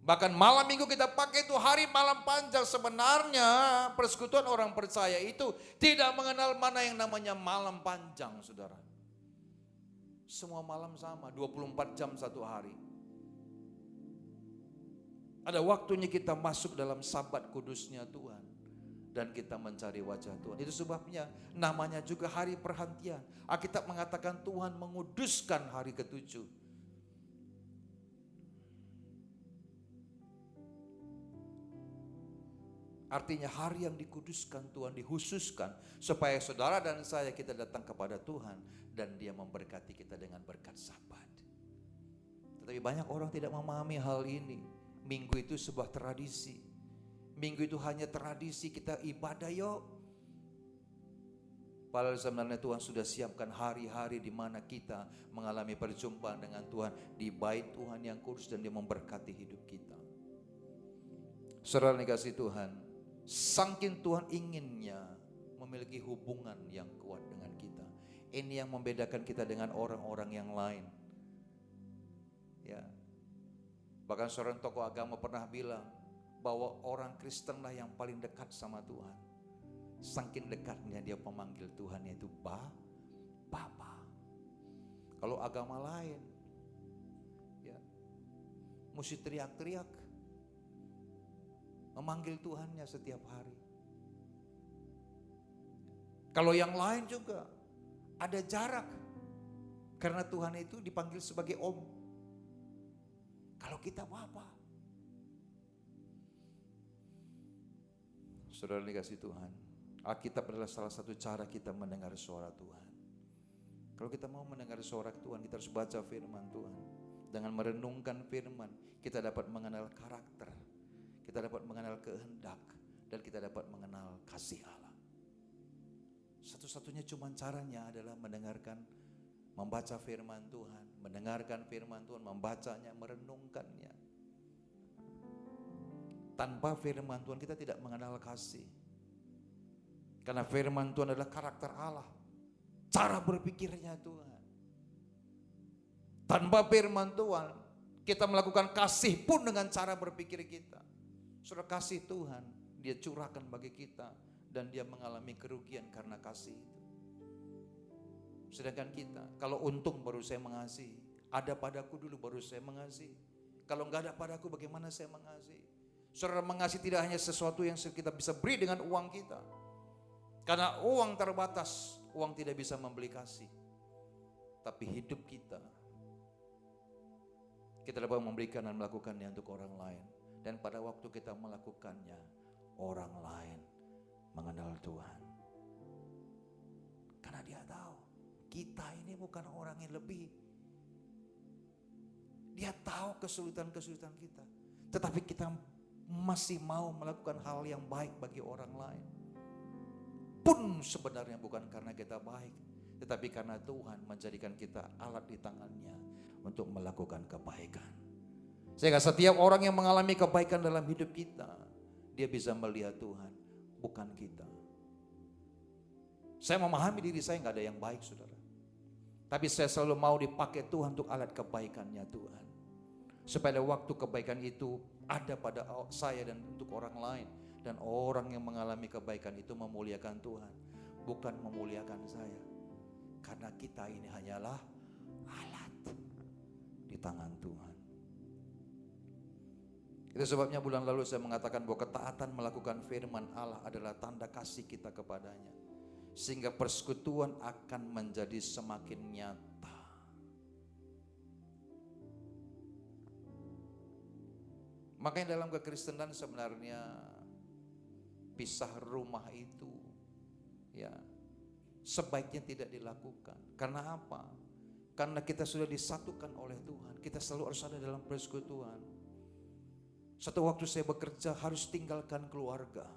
Bahkan malam Minggu kita pakai itu hari malam panjang. Sebenarnya persekutuan orang percaya itu tidak mengenal mana yang namanya malam panjang, saudara. Semua malam sama, 24 jam satu hari. Ada waktunya kita masuk dalam sabat kudusnya Tuhan. Dan kita mencari wajah Tuhan. Itu sebabnya namanya juga hari perhentian. Alkitab mengatakan Tuhan menguduskan hari ke-7. Artinya hari yang dikuduskan Tuhan, dikhususkan supaya saudara dan saya kita datang kepada Tuhan dan Dia memberkati kita dengan berkat Sabat. Tetapi banyak orang tidak memahami hal ini. Minggu itu sebuah tradisi. Minggu itu hanya tradisi kita ibadah yuk. Padahal sebenarnya Tuhan sudah siapkan hari-hari di mana kita mengalami perjumpaan dengan Tuhan di bait Tuhan yang kudus dan Dia memberkati hidup kita. Saudara dikasihi Tuhan, saking Tuhan inginnya memiliki hubungan yang kuat dengan kita. Ini yang membedakan kita dengan orang-orang yang lain. Ya. Bahkan seorang tokoh agama pernah bilang bahwa orang Kristen lah yang paling dekat sama Tuhan. Saking dekatnya dia memanggil Tuhan yaitu Bapa. Kalau agama lain, ya, mesti teriak-teriak memanggil Tuhannya setiap hari. Kalau yang lain juga ada jarak. Karena Tuhan itu dipanggil sebagai Om. Kalau kita Bapa. Saudara dikasihi Tuhan, Alkitab adalah salah satu cara kita mendengar suara Tuhan. Kalau kita mau mendengar suara Tuhan, kita harus baca firman Tuhan. Dengan merenungkan firman, kita dapat mengenal karakter. Kita dapat mengenal kehendak dan kita dapat mengenal kasih Allah. Satu-satunya cuma caranya adalah mendengarkan, membaca firman Tuhan, mendengarkan firman Tuhan, membacanya, merenungkannya. Tanpa firman Tuhan kita tidak mengenal kasih. Karena firman Tuhan adalah karakter Allah, cara berpikirnya Tuhan. Tanpa firman Tuhan kita melakukan kasih pun dengan cara berpikir kita. Saudara, kasih Tuhan Dia curahkan bagi kita dan Dia mengalami kerugian karena kasih itu. Sedangkan kita, kalau untung baru saya mengasihi, ada padaku dulu baru saya mengasihi. Kalau enggak ada padaku bagaimana saya mengasihi? Saudara, mengasihi tidak hanya sesuatu yang kita bisa beri dengan uang kita. Karena uang terbatas, uang tidak bisa membeli kasih. tapi hidup kita dapat memberikan dan melakukannya untuk orang lain. Dan pada waktu kita melakukannya, orang lain mengenal Tuhan. Karena dia tahu kita ini bukan orang yang lebih. Dia tahu kesulitan-kesulitan kita, tetapi kita masih mau melakukan hal yang baik bagi orang lain. Pun sebenarnya bukan karena kita baik, tetapi karena Tuhan menjadikan kita alat di tangannya untuk melakukan kebaikan. Sehingga setiap orang yang mengalami kebaikan dalam hidup kita, dia bisa melihat Tuhan, bukan kita. Saya memahami diri saya nggak ada yang baik, saudara. Tapi saya selalu mau dipakai Tuhan untuk alat kebaikannya Tuhan. Supaya waktu kebaikan itu ada pada saya dan untuk orang lain. Dan orang yang mengalami kebaikan itu memuliakan Tuhan, bukan memuliakan saya. Karena kita ini hanyalah alat di tangan Tuhan. Itu sebabnya bulan lalu saya mengatakan bahwa ketaatan melakukan firman Allah adalah tanda kasih kita kepadanya. Sehingga persekutuan akan menjadi semakin nyata. Makanya dalam kekristenan sebenarnya pisah rumah itu ya sebaiknya tidak dilakukan. Karena apa? Karena kita sudah disatukan oleh Tuhan. Kita selalu harus ada dalam persekutuan. Satu waktu saya bekerja harus tinggalkan keluarga.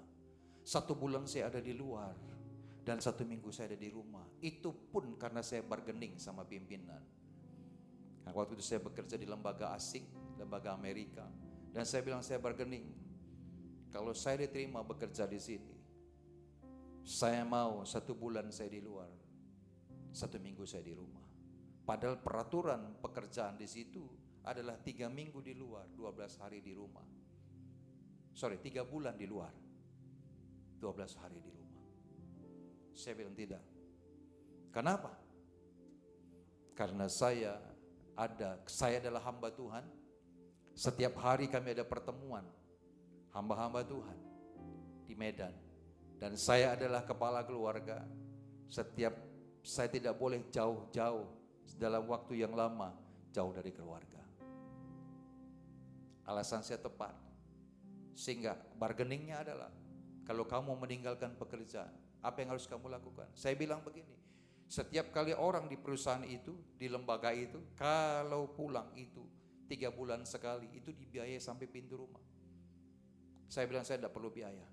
1 bulan saya ada di luar. Dan 1 minggu saya ada di rumah. Itu pun karena saya bargaining sama pimpinan. Nah, waktu itu saya bekerja di lembaga asing, lembaga Amerika. Dan saya bilang saya bargaining. Kalau saya diterima bekerja di sini, saya mau 1 bulan saya di luar, 1 minggu saya di rumah. Padahal peraturan pekerjaan di situ adalah 3 minggu di luar, 12 hari di rumah. 3 bulan di luar, 12 hari di rumah. Saya bilang tidak. Kenapa? Karena saya adalah hamba Tuhan. Setiap hari kami ada pertemuan hamba-hamba Tuhan di Medan. Dan saya adalah kepala keluarga. Saya tidak boleh jauh-jauh dalam waktu yang lama jauh dari keluarga. Alasan saya tepat. Sehingga bargainingnya adalah kalau kamu meninggalkan pekerjaan, apa yang harus kamu lakukan? Saya bilang begini, setiap kali orang di perusahaan itu, di lembaga itu, kalau pulang itu 3 bulan sekali, itu dibiayai sampai pintu rumah. Saya bilang saya tidak perlu biaya.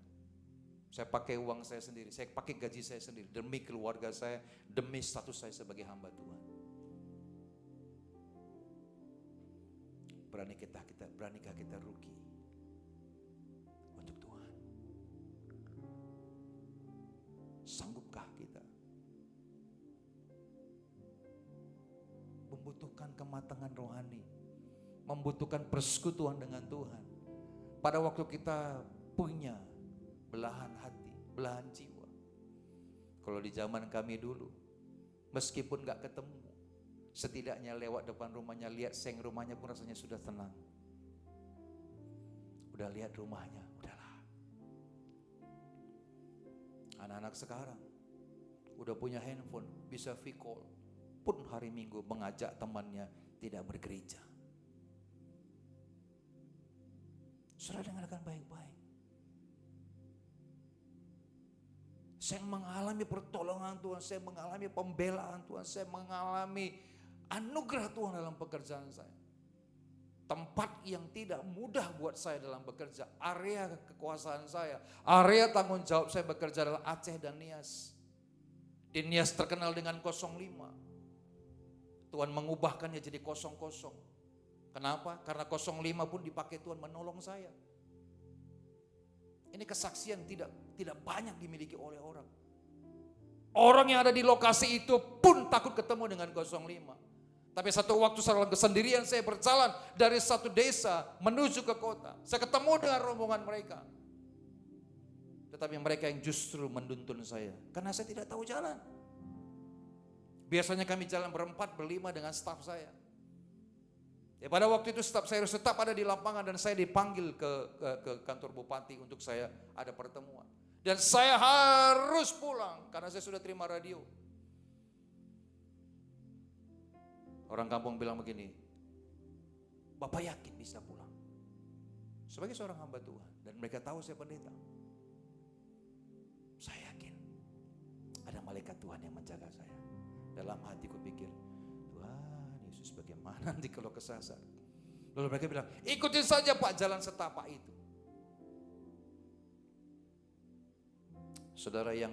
Saya pakai uang saya sendiri, saya pakai gaji saya sendiri, demi keluarga saya, demi status saya sebagai hamba Tuhan. Beranikah kita rugi untuk Tuhan? Sanggupkah kita? Membutuhkan kematangan rohani, membutuhkan persekutuan dengan Tuhan. Pada waktu kita punya belahan hati, belahan jiwa. Kalau di zaman kami dulu, meskipun gak ketemu, setidaknya lewat depan rumahnya, lihat seng rumahnya pun rasanya sudah tenang. Udah lihat rumahnya, udahlah. Anak-anak sekarang udah punya handphone, bisa video call, pun hari Minggu mengajak temannya tidak bergereja. Saudara dengarkan baik-baik. Saya mengalami pertolongan Tuhan, saya mengalami pembelaan Tuhan, saya mengalami anugerah Tuhan dalam pekerjaan saya. Tempat yang tidak mudah buat saya dalam bekerja, area kekuasaan saya, area tanggung jawab saya bekerja adalah Aceh dan Nias. Di Nias terkenal dengan 05. Tuhan mengubahkannya jadi 00. Kenapa? Karena 05 pun dipakai Tuhan menolong saya. Ini kesaksian tidak banyak dimiliki oleh orang. Orang yang ada di lokasi itu pun takut ketemu dengan 05. Tapi satu waktu dalam kesendirian saya berjalan dari satu desa menuju ke kota. Saya ketemu dengan rombongan mereka. Tetapi mereka yang justru menuntun saya. Karena saya tidak tahu jalan. Biasanya kami jalan berempat, berlima dengan staf saya. Ya, pada waktu itu staf saya harus tetap ada di lapangan dan saya dipanggil ke kantor bupati untuk saya ada pertemuan. Dan saya harus pulang karena saya sudah terima radio. Orang kampung bilang begini, Bapak yakin bisa pulang? Sebagai seorang hamba Tuhan, dan mereka tahu saya pendeta. Saya yakin ada malaikat Tuhan yang menjaga saya. Dalam hatiku pikir, Tuhan Yesus bagaimana nanti kalau kesasar? Lalu mereka bilang, ikutin saja Pak jalan setapak itu. Saudara yang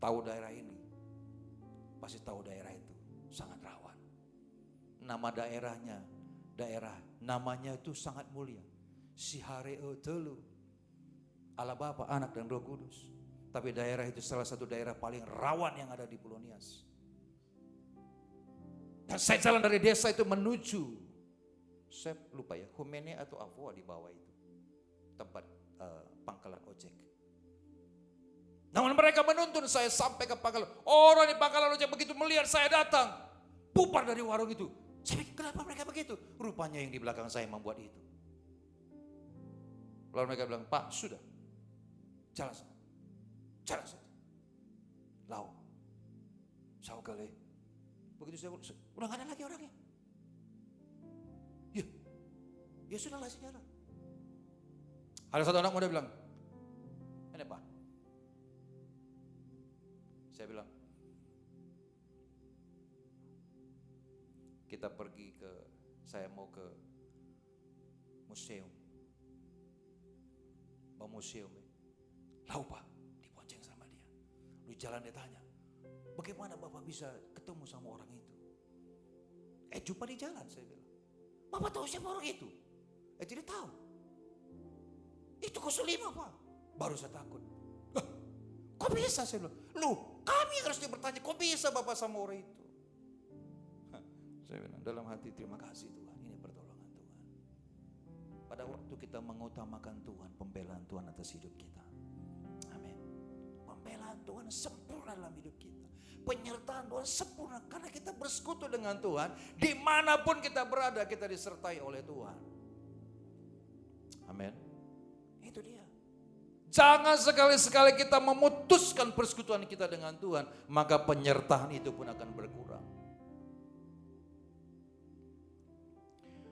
tahu daerah ini, pasti tahu daerah itu sangat rawan. Nama daerahnya, namanya itu sangat mulia. Sihareo Telu, Allah Bapa, Anak dan Roh Kudus. Tapi daerah itu salah satu daerah paling rawan yang ada di Pulau Nias. Dan saya jalan dari desa itu menuju, saya lupa ya, Humene atau Afua di bawah itu. Tempat pangkalan ojek. Namun mereka menuntun saya sampai ke pangkalan. Orang di pangkalan ojek begitu melihat saya datang, bubar dari warung itu. Saya pikir kenapa mereka begitu? Rupanya yang di belakang saya membuat itu. Lalu mereka bilang, Pak sudah, jalan saja. Lalu, saya kali, begitu saya udah gak ada lagi orangnya. Ya sudahlah sejarah. Ada satu anak muda bilang, ini Pak. Saya bilang, kita pergi saya mau ke museum. Mau museum. Lalu Pak, dibonceng sama dia. Di jalan dia tanya, bagaimana Bapak bisa ketemu sama orang itu? Jumpa di jalan, saya bilang. Bapak tahu siapa orang itu? Jadi tahu. Itu 05 Pak. Baru saya takut. Kok bisa, saya bilang. Kami harus bertanya, kok bisa Bapak sama orang itu? Saya bilang dalam hati, terima kasih Tuhan, ini pertolongan Tuhan. Pada waktu kita mengutamakan Tuhan, pembelaan Tuhan atas hidup kita. Amin. Pembelaan Tuhan sempurna dalam hidup kita. Penyertaan Tuhan sempurna karena kita bersekutu dengan Tuhan. Dimanapun kita berada, kita disertai oleh Tuhan. Amin. Itu dia. Jangan sekali-sekali kita memutuskan persekutuan kita dengan Tuhan, maka penyertaan itu pun akan berkurang.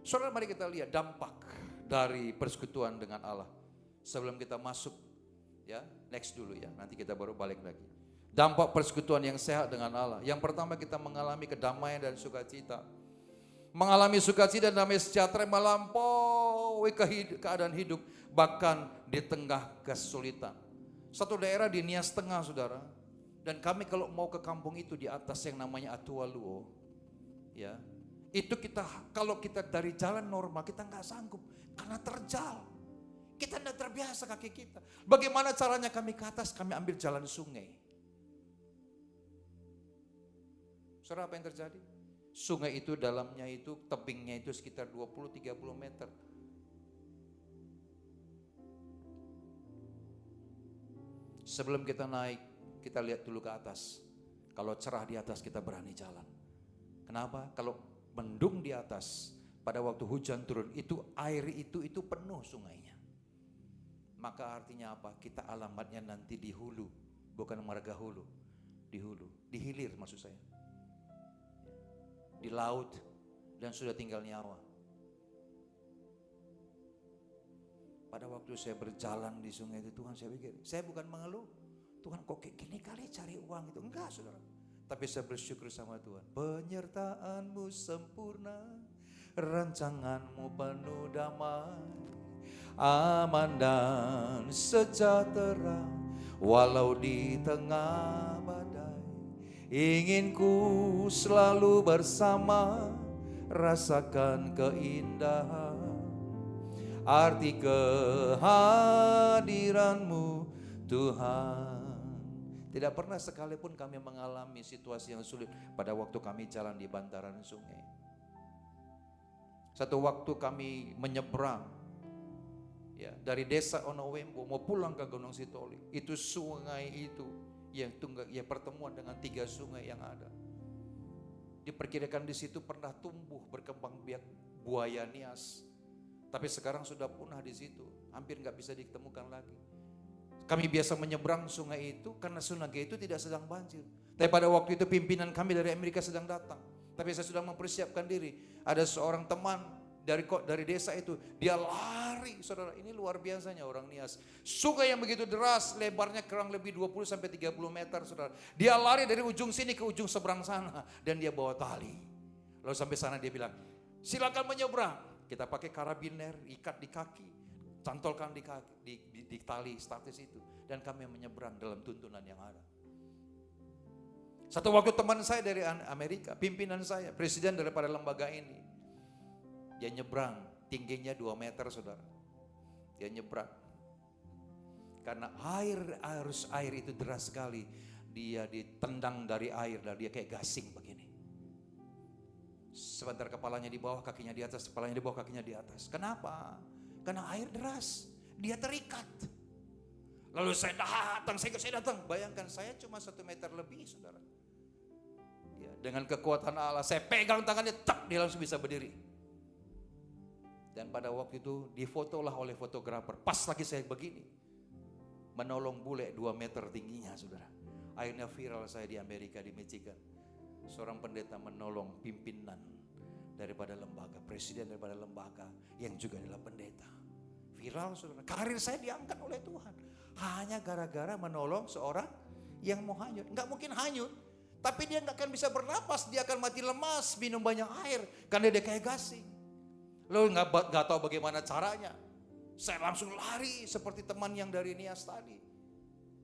Saudara, mari kita lihat dampak dari persekutuan dengan Allah. Sebelum kita masuk, ya, next dulu ya, nanti kita baru balik lagi. Dampak persekutuan yang sehat dengan Allah. Yang pertama, kita mengalami kedamaian dan sukacita. Mengalami sukacita dan damai sejahtera melampaui keadaan hidup, bahkan di tengah kesulitan. Satu daerah di Nias Tengah, saudara. Dan kami kalau mau ke kampung itu di atas yang namanya Atualuo, ya. Itu kalau kita dari jalan normal kita nggak sanggup karena terjal. Kita tidak terbiasa kaki kita. Bagaimana caranya kami ke atas? Kami ambil jalan sungai. Saudara, apa yang terjadi? Sungai itu dalamnya itu, tebingnya itu sekitar 20-30 meter. Sebelum kita naik, kita lihat dulu ke atas. Kalau cerah di atas kita berani jalan. Kenapa? Kalau mendung di atas, pada waktu hujan turun, itu air itu penuh sungainya. Maka artinya apa? Kita alamatnya nanti di hulu, bukan marga hulu. Di hulu, di hilir maksud saya. Di laut, dan sudah tinggal nyawa. Pada waktu saya berjalan di sungai itu, Tuhan, saya pikir, saya bukan mengeluh, Tuhan kok kayak gini kali cari uang itu. Enggak, saudara. Tapi saya bersyukur sama Tuhan. Penyertaanmu sempurna, rancanganmu penuh damai, aman dan sejahtera, walau di tengah badai. Ingin ku selalu bersama, rasakan keindahan, arti kehadiranmu Tuhan. Tidak pernah sekalipun kami mengalami situasi yang sulit pada waktu kami jalan di bantaran sungai. Satu waktu kami menyeberang, ya, dari desa Onowembo mau pulang ke Gunung Sitoli. Itu sungai itu yang pertemuan dengan 3 sungai yang ada. Diperkirakan di situ pernah tumbuh berkembang biak buaya Nias. Tapi sekarang sudah punah di situ, hampir nggak bisa ditemukan lagi. Kami biasa menyeberang sungai itu karena sungai itu tidak sedang banjir. Tapi pada waktu itu pimpinan kami dari Amerika sedang datang. Tapi saya sudah mempersiapkan diri. Ada seorang teman dari desa itu, dia lari, saudara. Ini luar biasanya orang Nias. Sungai yang begitu deras, lebarnya kurang lebih 20-30 meter, saudara. Dia lari dari ujung sini ke ujung seberang sana, dan dia bawa tali. Lalu sampai sana dia bilang, silakan menyeberang. Kita pakai karabiner, ikat di kaki, cantolkan di tali statis itu, dan kami menyeberang dalam tuntunan yang ada. Satu waktu teman saya dari Amerika, pimpinan saya, presiden daripada lembaga ini, dia nyebrang, tingginya 2 meter, saudara. Dia nyebrang. Karena arus air itu deras sekali, dia ditendang dari air dan dia kayak gasing begini. Sebentar kepalanya di bawah, kakinya di atas, kepalanya di bawah, kakinya di atas. Kenapa? Karena air deras, dia terikat. Lalu saya datang. Bayangkan saya cuma 1 meter lebih, saudara. Ya, dengan kekuatan Allah, saya pegang tangannya, dia langsung bisa berdiri. Dan pada waktu itu difotolah oleh fotografer. Pas lagi saya begini, menolong bule 2 meter tingginya, saudara. Akhirnya viral saya di Amerika, di Michigan. Seorang pendeta menolong pimpinan daripada lembaga, presiden daripada lembaga yang juga adalah pendeta. Viral, saudara. Karir saya diangkat oleh Tuhan. Hanya gara-gara menolong seorang yang mau hanyut. Enggak mungkin hanyut, tapi dia enggak akan bisa bernapas. Dia akan mati lemas, minum banyak air, karena dia kayak gasing. Lalu enggak tahu bagaimana caranya. Saya langsung lari seperti teman yang dari Nias tadi.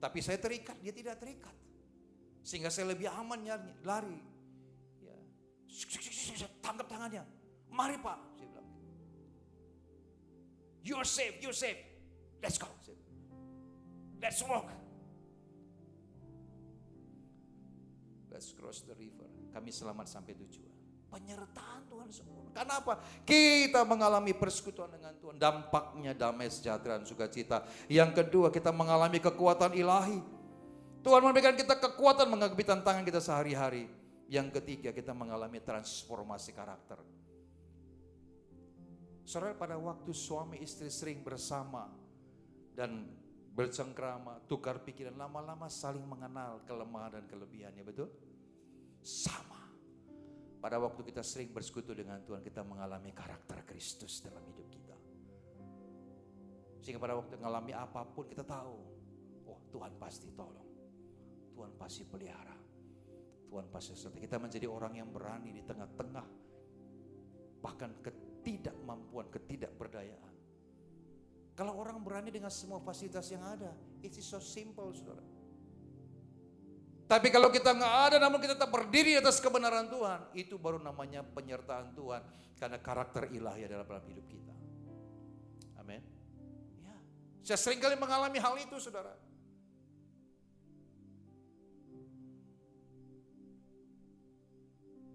Tapi saya terikat, dia tidak terikat. Sehingga saya lebih aman lari. Ya. Tangkap tangannya. Mari Pak, saya bilang. You're safe. Let's go. Let's walk. Let's cross the river. Kami selamat sampai tujuan. Penyertaan Tuhan sempurna. Karena apa? Kita mengalami persekutuan dengan Tuhan. Dampaknya damai, sejahtera, dan sukacita. Yang kedua, kita mengalami kekuatan ilahi. Tuhan memberikan kita kekuatan menghadapi tantangan kita sehari-hari. Yang ketiga, kita mengalami transformasi karakter. Saudara, pada waktu suami istri sering bersama dan bercengkrama, tukar pikiran, lama-lama saling mengenal kelemahan dan kelebihannya, betul? Sama. Pada waktu kita sering bersekutu dengan Tuhan, kita mengalami karakter Kristus dalam hidup kita. Sehingga pada waktu mengalami apapun kita tahu, oh Tuhan pasti tolong. Tuhan pasti pelihara. Tuhan pasti serta. Kita menjadi orang yang berani di tengah-tengah bahkan ketidakmampuan, ketidakberdayaan. Kalau orang berani dengan semua fasilitas yang ada, it is so simple, saudara. Tapi kalau kita nggak ada, namun kita tetap berdiri atas kebenaran Tuhan, itu baru namanya penyertaan Tuhan, karena karakter ilahi adalah dalam hidup kita. Amin. Ya, saya sering kali mengalami hal itu, saudara.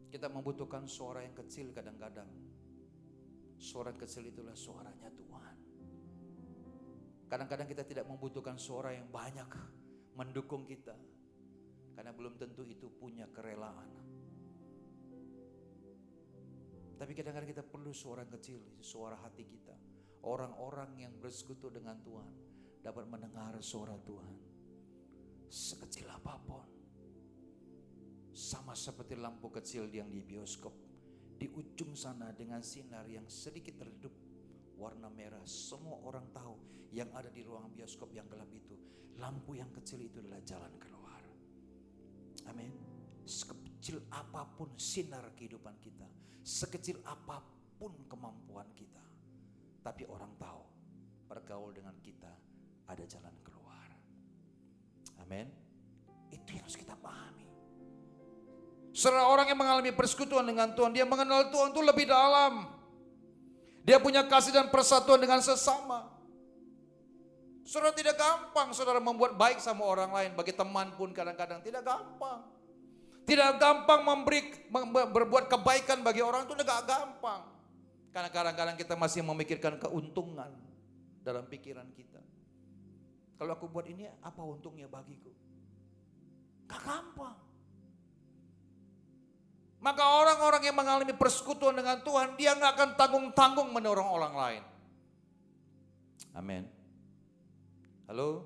Kita membutuhkan suara yang kecil kadang-kadang. Suara kecil itulah suaranya Tuhan. Kadang-kadang kita tidak membutuhkan suara yang banyak mendukung kita, karena belum tentu itu punya kerelaan. Tapi kadang-kadang kita perlu suara kecil, suara hati kita. Orang-orang yang bersekutu dengan Tuhan dapat mendengar suara Tuhan sekecil apapun. Sama seperti lampu kecil yang di bioskop, di ujung sana dengan sinar yang sedikit redup warna merah, semua orang tahu yang ada di ruang bioskop yang gelap itu, lampu yang kecil itu adalah jalan keluar. Amin. Sekecil apapun sinar kehidupan kita, sekecil apapun kemampuan kita, tapi orang tahu bergaul dengan kita ada jalan keluar. Amin. Itu yang harus kita pahami. Saudara, orang yang mengalami persekutuan dengan Tuhan, dia mengenal Tuhan itu lebih dalam. Dia punya kasih dan persatuan dengan sesama. Saudara, tidak gampang saudara membuat baik sama orang lain. Bagi teman pun kadang-kadang tidak gampang. Tidak gampang berbuat kebaikan bagi orang itu tidak gampang. Karena kadang-kadang kita masih memikirkan keuntungan dalam pikiran kita. Kalau aku buat ini, apa untungnya bagiku? Gak gampang. Maka orang-orang yang mengalami persekutuan dengan Tuhan, dia gak akan tanggung-tanggung mendorong orang lain. Amin. Halo?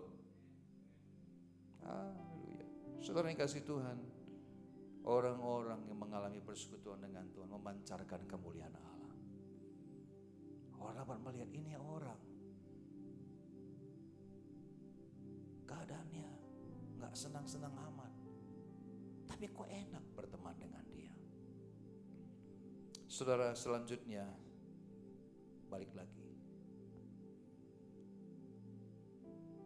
Haleluya. Saudara yang kasih Tuhan, Orang-orang yang mengalami persekutuan dengan Tuhan memancarkan kemuliaan Allah. Orang dapat melihat ini orang keadaannya gak senang-senang amat, tapi kok enak berteman dengan dia. Saudara, selanjutnya balik lagi.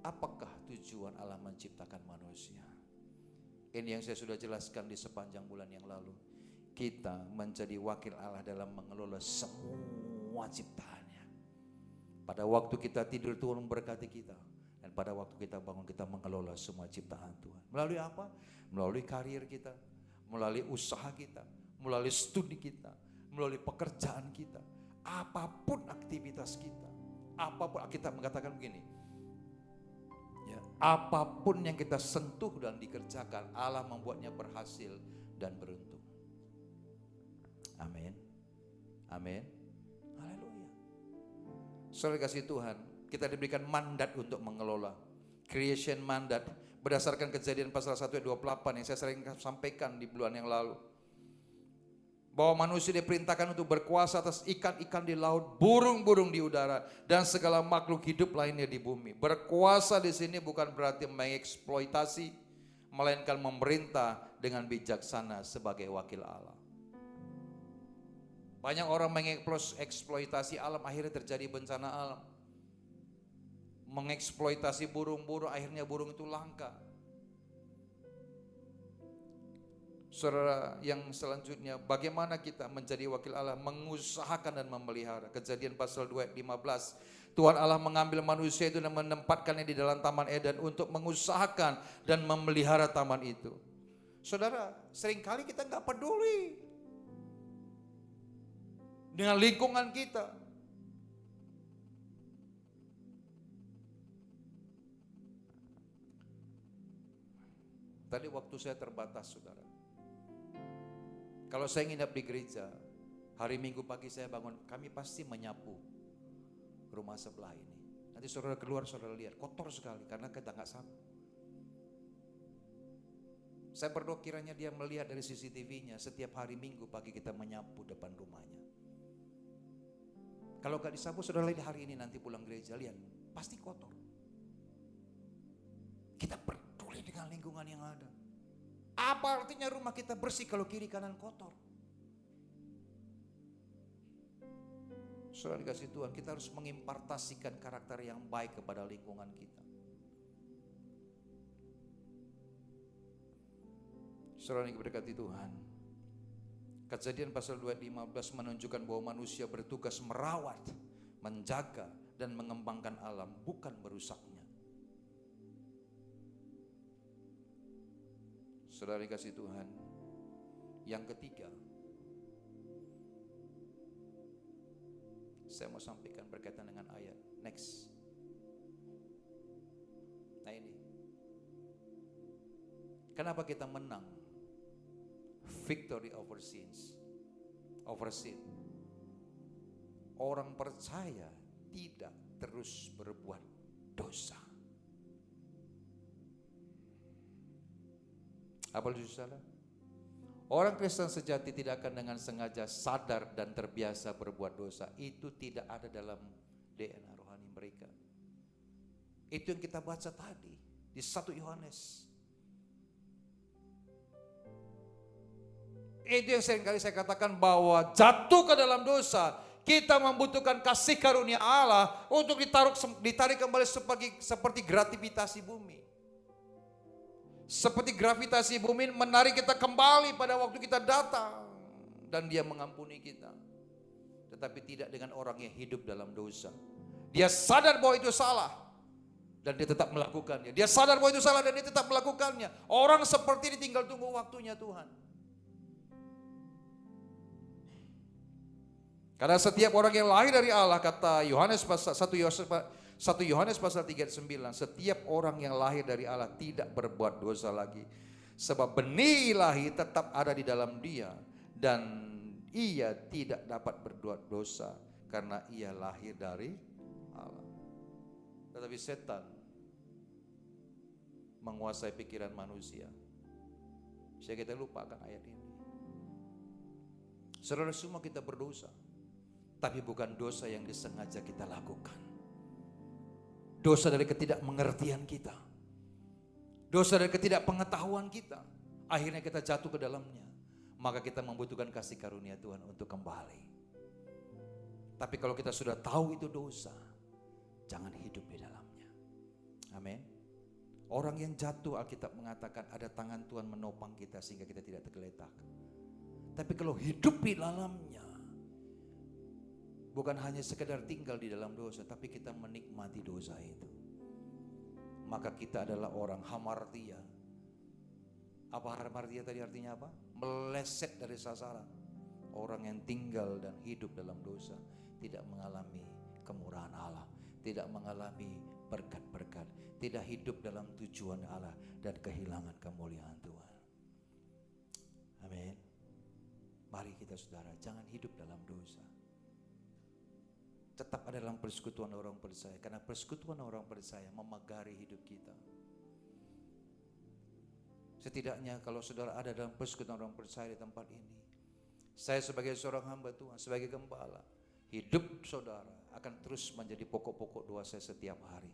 Apakah tujuan Allah menciptakan manusia? Ini yang saya sudah jelaskan di sepanjang bulan yang lalu. Kita menjadi wakil Allah dalam mengelola semua ciptaannya. Pada waktu kita tidur, Tuhan memberkati kita. Dan pada waktu kita bangun, kita mengelola semua ciptaan Tuhan. Melalui apa? Melalui karir kita, melalui usaha kita, melalui studi kita, melalui pekerjaan kita. Apapun aktivitas kita, apapun, kita mengatakan begini, ya, apapun yang kita sentuh dan dikerjakan, Allah membuatnya berhasil dan beruntung. Amin. Amin. Haleluya. Saudara kasih Tuhan, kita diberikan mandat untuk mengelola. Creation mandat berdasarkan Kejadian pasal 1 ayat 28 yang saya sering sampaikan di bulan yang lalu. Bahwa manusia diperintahkan untuk berkuasa atas ikan-ikan di laut, burung-burung di udara, dan segala makhluk hidup lainnya di bumi. Berkuasa di sini bukan berarti mengeksploitasi, melainkan memerintah dengan bijaksana sebagai wakil Allah. Banyak orang mengeksploitasi alam, akhirnya terjadi bencana alam. Mengeksploitasi burung-burung, akhirnya burung itu langka. Saudara, yang selanjutnya, bagaimana kita menjadi wakil Allah, mengusahakan dan memelihara. Kejadian pasal 2 ayat 15. Tuhan Allah mengambil manusia itu dan menempatkannya di dalam Taman Eden untuk mengusahakan dan memelihara taman itu. Saudara, seringkali kita nggak peduli dengan lingkungan kita. Tadi waktu saya terbatas, saudara. Kalau saya nginap di gereja, hari Minggu pagi saya bangun, kami pasti menyapu rumah sebelah ini. Nanti saudara keluar, saudara lihat, kotor sekali karena kita nggak sapu. Saya berdoa kiranya dia melihat dari CCTV-nya, setiap hari Minggu pagi kita menyapu depan rumahnya. Kalau nggak disapu, saudara lihat hari ini nanti pulang gereja, lihat, pasti kotor. Kita peduli dengan lingkungan yang ada. Apa artinya rumah kita bersih kalau kiri kanan kotor? Saudara dikasih Tuhan, kita harus mengimpartasikan karakter yang baik kepada lingkungan kita. Saudara yang diberkati Tuhan, Kejadian pasal 2 ayat 15 menunjukkan bahwa manusia bertugas merawat, menjaga, dan mengembangkan alam, bukan merusaknya. Saudara dikasih Tuhan, yang ketiga, saya mau sampaikan berkaitan dengan ayat. Next. Nah ini, kenapa kita menang? Victory over sins, over sin. Orang percaya tidak terus berbuat dosa. Apa itu salah? Orang Kristen sejati tidak akan dengan sengaja sadar dan terbiasa berbuat dosa. Itu tidak ada dalam DNA rohani mereka. Itu yang kita baca tadi di 1 Yohanes. Itu yang seringkali saya katakan bahwa jatuh ke dalam dosa, kita membutuhkan kasih karunia Allah untuk ditarik kembali seperti gravitasi bumi. Seperti gravitasi bumi menarik kita kembali pada waktu kita datang. Dan dia mengampuni kita. Tetapi tidak dengan orang yang hidup dalam dosa. Dia sadar bahwa itu salah. Dan dia tetap melakukannya. Dia sadar bahwa itu salah dan dia tetap melakukannya. Orang seperti ini tinggal tunggu waktunya Tuhan. Karena setiap orang yang lahir dari Allah, kata Yohanes pasal 1 Yohanes pasal 3 ayat 9, setiap orang yang lahir dari Allah tidak berbuat dosa lagi. Sebab benih ilahi tetap ada di dalam dia dan ia tidak dapat berbuat dosa karena ia lahir dari Allah. Tetapi setan menguasai pikiran manusia. Sehingga kita lupakan ayat ini. Saudara, semua kita berdosa, tapi bukan dosa yang disengaja kita lakukan. Dosa dari ketidakmengertian kita, dosa dari ketidakpengetahuan kita, akhirnya kita jatuh ke dalamnya. Maka kita membutuhkan kasih karunia Tuhan untuk kembali. Tapi kalau kita sudah tahu itu dosa, jangan hidup di dalamnya. Amin. Orang yang jatuh, Alkitab mengatakan ada tangan Tuhan menopang kita sehingga kita tidak tergeletak. Tapi kalau hidup di dalamnya, bukan hanya sekedar tinggal di dalam dosa, tapi kita menikmati dosa itu. Maka kita adalah orang hamartia. Apa hamartia tadi artinya apa? Meleset dari sasaran. Orang yang tinggal dan hidup dalam dosa tidak mengalami kemurahan Allah, tidak mengalami berkat-berkat, tidak hidup dalam tujuan Allah dan kehilangan kemuliaan Tuhan. Amin. Mari kita saudara, jangan hidup dalam dosa. Tetap ada dalam persekutuan orang percaya, karena persekutuan orang percaya memagari hidup kita. Setidaknya kalau saudara ada dalam persekutuan orang percaya di tempat ini, saya sebagai seorang hamba Tuhan, sebagai gembala, hidup saudara akan terus menjadi pokok-pokok doa saya setiap hari.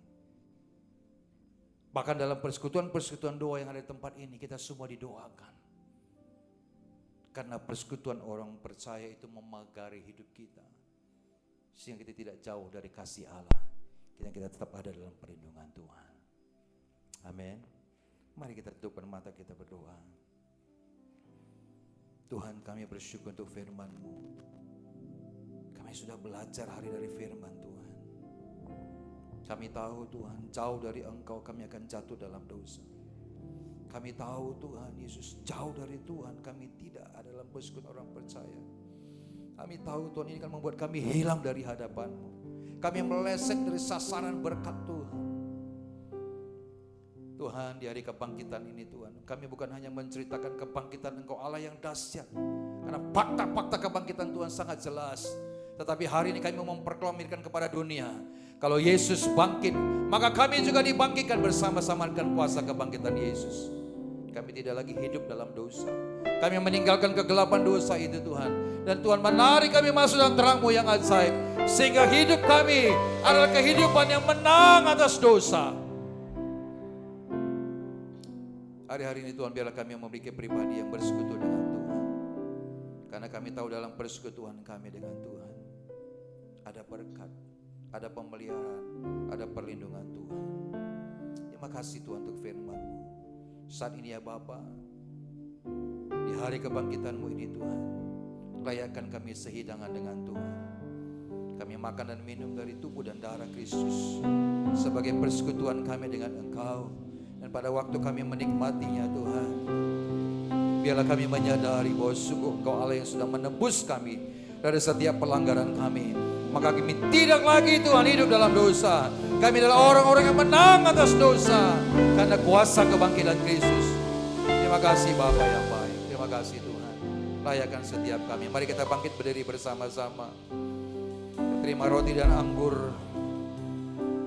Bahkan dalam persekutuan doa yang ada di tempat ini, kita semua didoakan. Karena persekutuan orang percaya itu memagari hidup kita, sehingga kita tidak jauh dari kasih Allah. Kita tetap ada dalam perlindungan Tuhan. Amin. Mari kita tutupkan mata, kita berdoa. Tuhan, kami bersyukur untuk firman-Mu. Kami sudah belajar hari dari firman Tuhan. Kami tahu Tuhan, jauh dari Engkau kami akan jatuh dalam dosa. Kami tahu Tuhan Yesus, jauh dari Tuhan kami tidak ada dalam persekutuan orang percaya. Kami tahu Tuhan ini kan membuat kami hilang dari hadapan-Mu. Kami meleset dari sasaran berkat Tuhan. Tuhan, di hari kebangkitan ini Tuhan, kami bukan hanya menceritakan kebangkitan Engkau Allah yang dahsyat, karena fakta-fakta kebangkitan Tuhan sangat jelas. Tetapi hari ini kami mau memproklamirkan kepada dunia, kalau Yesus bangkit, maka kami juga dibangkitkan bersama-sama dengan kuasa kebangkitan Yesus. Kami tidak lagi hidup dalam dosa. Kami meninggalkan kegelapan dosa itu Tuhan. Dan Tuhan menarik kami masuk dalam terang-Mu yang ajaib. Sehingga hidup kami adalah kehidupan yang menang atas dosa. Hari-hari ini Tuhan, biarlah kami memiliki pribadi yang bersekutu dengan Tuhan. Karena kami tahu dalam persekutuan kami dengan Tuhan ada berkat, ada pemeliharaan, ada perlindungan Tuhan. Terima kasih Tuhan untuk firman-Mu. Saat ini ya Bapa, di hari kebangkitan-Mu ini Tuhan, layakkan kami sehidangan dengan Tuhan. Kami makan dan minum dari tubuh dan darah Kristus sebagai persekutuan kami dengan Engkau. Dan pada waktu kami menikmatinya Tuhan, biarlah kami menyadari bahwa sungguh Engkau Allah yang sudah menebus kami dari setiap pelanggaran kami. Maka kami tidak lagi Tuhan hidup dalam dosa. Kami adalah orang-orang yang menang atas dosa karena kuasa kebangkitan Kristus. Terima kasih Bapa yang baik. Terima kasih Tuhan. Layakkan setiap kami. Mari kita bangkit berdiri bersama-sama. Terima roti dan anggur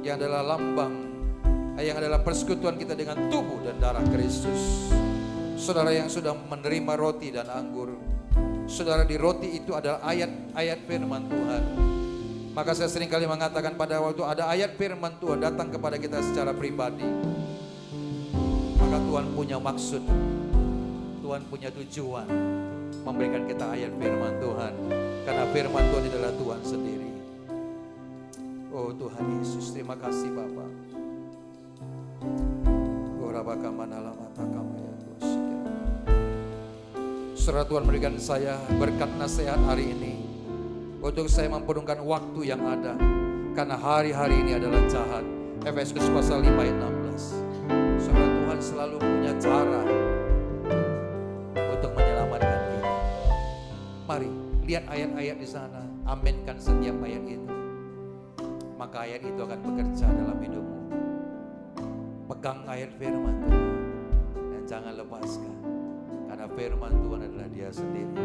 yang adalah lambang, yang adalah persekutuan kita dengan tubuh dan darah Kristus. Saudara yang sudah menerima roti dan anggur, saudara, di roti itu adalah ayat-ayat firman Tuhan. Maka saya sering kali mengatakan pada waktu ada ayat firman Tuhan datang kepada kita secara pribadi, maka Tuhan punya maksud, Tuhan punya tujuan memberikan kita ayat firman Tuhan. Karena firman Tuhan adalah Tuhan sendiri. Oh Tuhan Yesus, terima kasih Bapa. Saudara, Tuhan berikan saya berkat nasihat hari ini untuk saya memperhitungkan waktu yang ada, karena hari-hari ini adalah jahat. Efesus pasal 5 ayat 16. Saudara, Tuhan selalu punya cara untuk menyelamatkan kita. Mari lihat ayat-ayat di sana, aminkan setiap ayat itu. Maka ayat itu akan bekerja dalam hidupmu. Pegang ayat firman Tuhan dan jangan lepaskan, karena firman Tuhan adalah Dia sendiri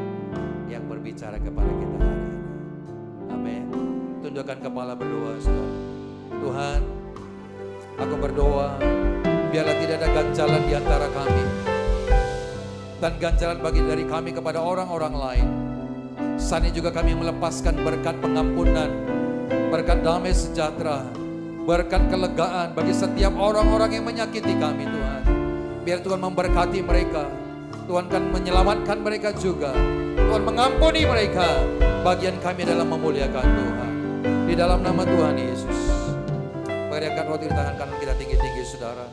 yang berbicara kepada kita hari ini. Amin. Tundukkan kepala, berdoa saudara. Tuhan, aku berdoa biarlah tidak ada ganjalan di antara kami. dan ganjaran bagi dari kami kepada orang-orang lain. Saat ini juga kami melepaskan berkat pengampunan, berkat damai sejahtera, berkat kelegaan bagi setiap orang-orang yang menyakiti kami Tuhan. Biar Tuhan memberkati mereka, Tuhan kan menyelamatkan mereka juga, Tuhan mengampuni mereka. Bagian kami dalam memuliakan Tuhan. Di dalam nama Tuhan Yesus. Berikan roti di tangan kanan kita tinggi-tinggi saudara.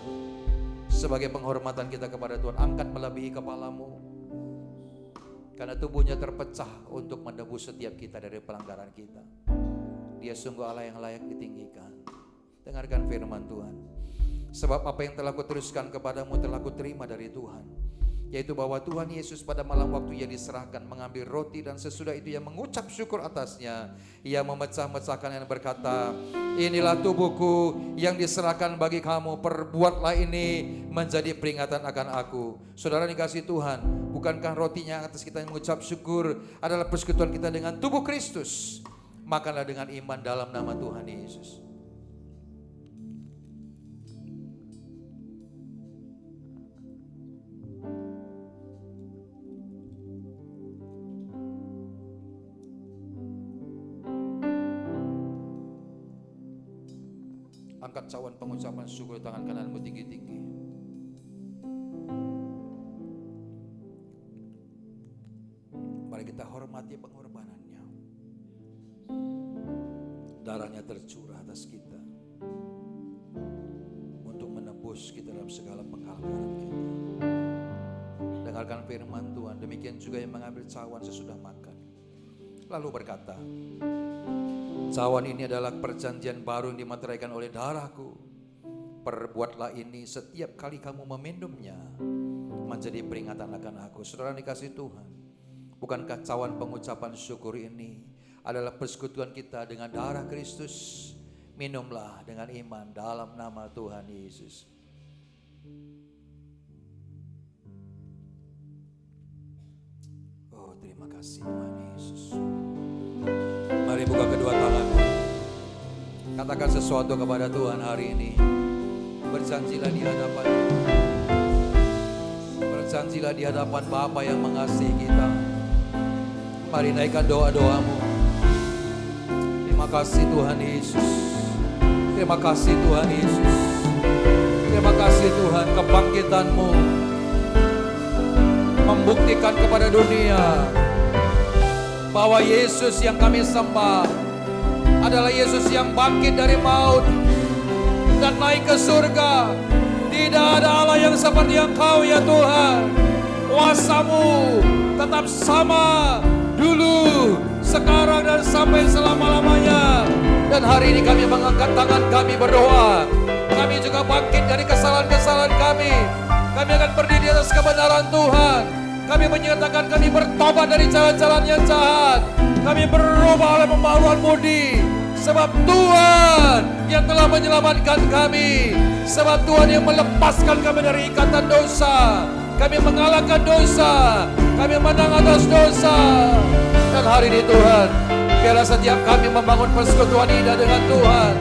Sebagai penghormatan kita kepada Tuhan, angkat melebihi kepalamu. Karena tubuhnya terpecah untuk menebus setiap kita dari pelanggaran kita. Dia sungguh Allah yang layak ditinggikan. Dengarkan firman Tuhan. Sebab apa yang telah kuteruskan kepadamu telah kuterima dari Tuhan. Yaitu bahwa Tuhan Yesus pada malam waktu ia diserahkan mengambil roti dan sesudah itu ia mengucap syukur atasnya. Ia memecah-mecahkan dan berkata, inilah tubuhku yang diserahkan bagi kamu, perbuatlah ini menjadi peringatan akan aku. Saudara dikasih Tuhan, bukankah rotinya atas kita yang mengucap syukur adalah persekutuan kita dengan tubuh Kristus? Makanlah dengan iman dalam nama Tuhan Yesus. Angkat cawan pengucapan syukur tangan kananmu tinggi-tinggi. Mari kita hormati pengorbanannya. Darahnya tercurah atas kita untuk menebus kita dalam segala pelanggaran kita. Dengarkan firman Tuhan. Demikian juga yang mengambil cawan sesudah makan, lalu berkata, cawan ini adalah perjanjian baru yang dimateraikan oleh darahku. Perbuatlah ini setiap kali kamu meminumnya menjadi peringatan akan aku. Saudara dikasih Tuhan, bukankah cawan pengucapan syukur ini adalah persekutuan kita dengan darah Kristus? Minumlah dengan iman dalam nama Tuhan Yesus. Oh, terima kasih Tuhan Yesus. Mari buka kedua tanganmu. Katakan sesuatu kepada Tuhan hari ini. Berjanjilah di hadapan Tuhan. Berjanjilah di hadapan Bapa yang mengasihi kita. Mari naikkan doa-doamu. Terima kasih Tuhan Yesus. Terima kasih Tuhan Yesus. Terima kasih Tuhan, kebangkitan-Mu membuktikan kepada dunia bahwa Yesus yang kami sembah adalah Yesus yang bangkit dari maut dan naik ke surga. Tidak ada Allah yang seperti Engkau ya Tuhan. Kuasa-Mu tetap sama dulu, sekarang dan sampai selama-lamanya. Dan hari ini kami mengangkat tangan kami berdoa. Kami juga bangkit dari kesalahan-kesalahan kami. Kami akan berdiri di atas kebenaran Tuhan. Kami menyatakan kami bertobat dari jalan-jalan yang jahat. Kami berubah oleh pembaruan budi. Sebab Tuhan yang telah menyelamatkan kami. Sebab Tuhan yang melepaskan kami dari ikatan dosa. Kami mengalahkan dosa. Kami menang atas dosa. Dan hari ini Tuhan, biarlah setiap kami membangun persekutuan indah dengan Tuhan.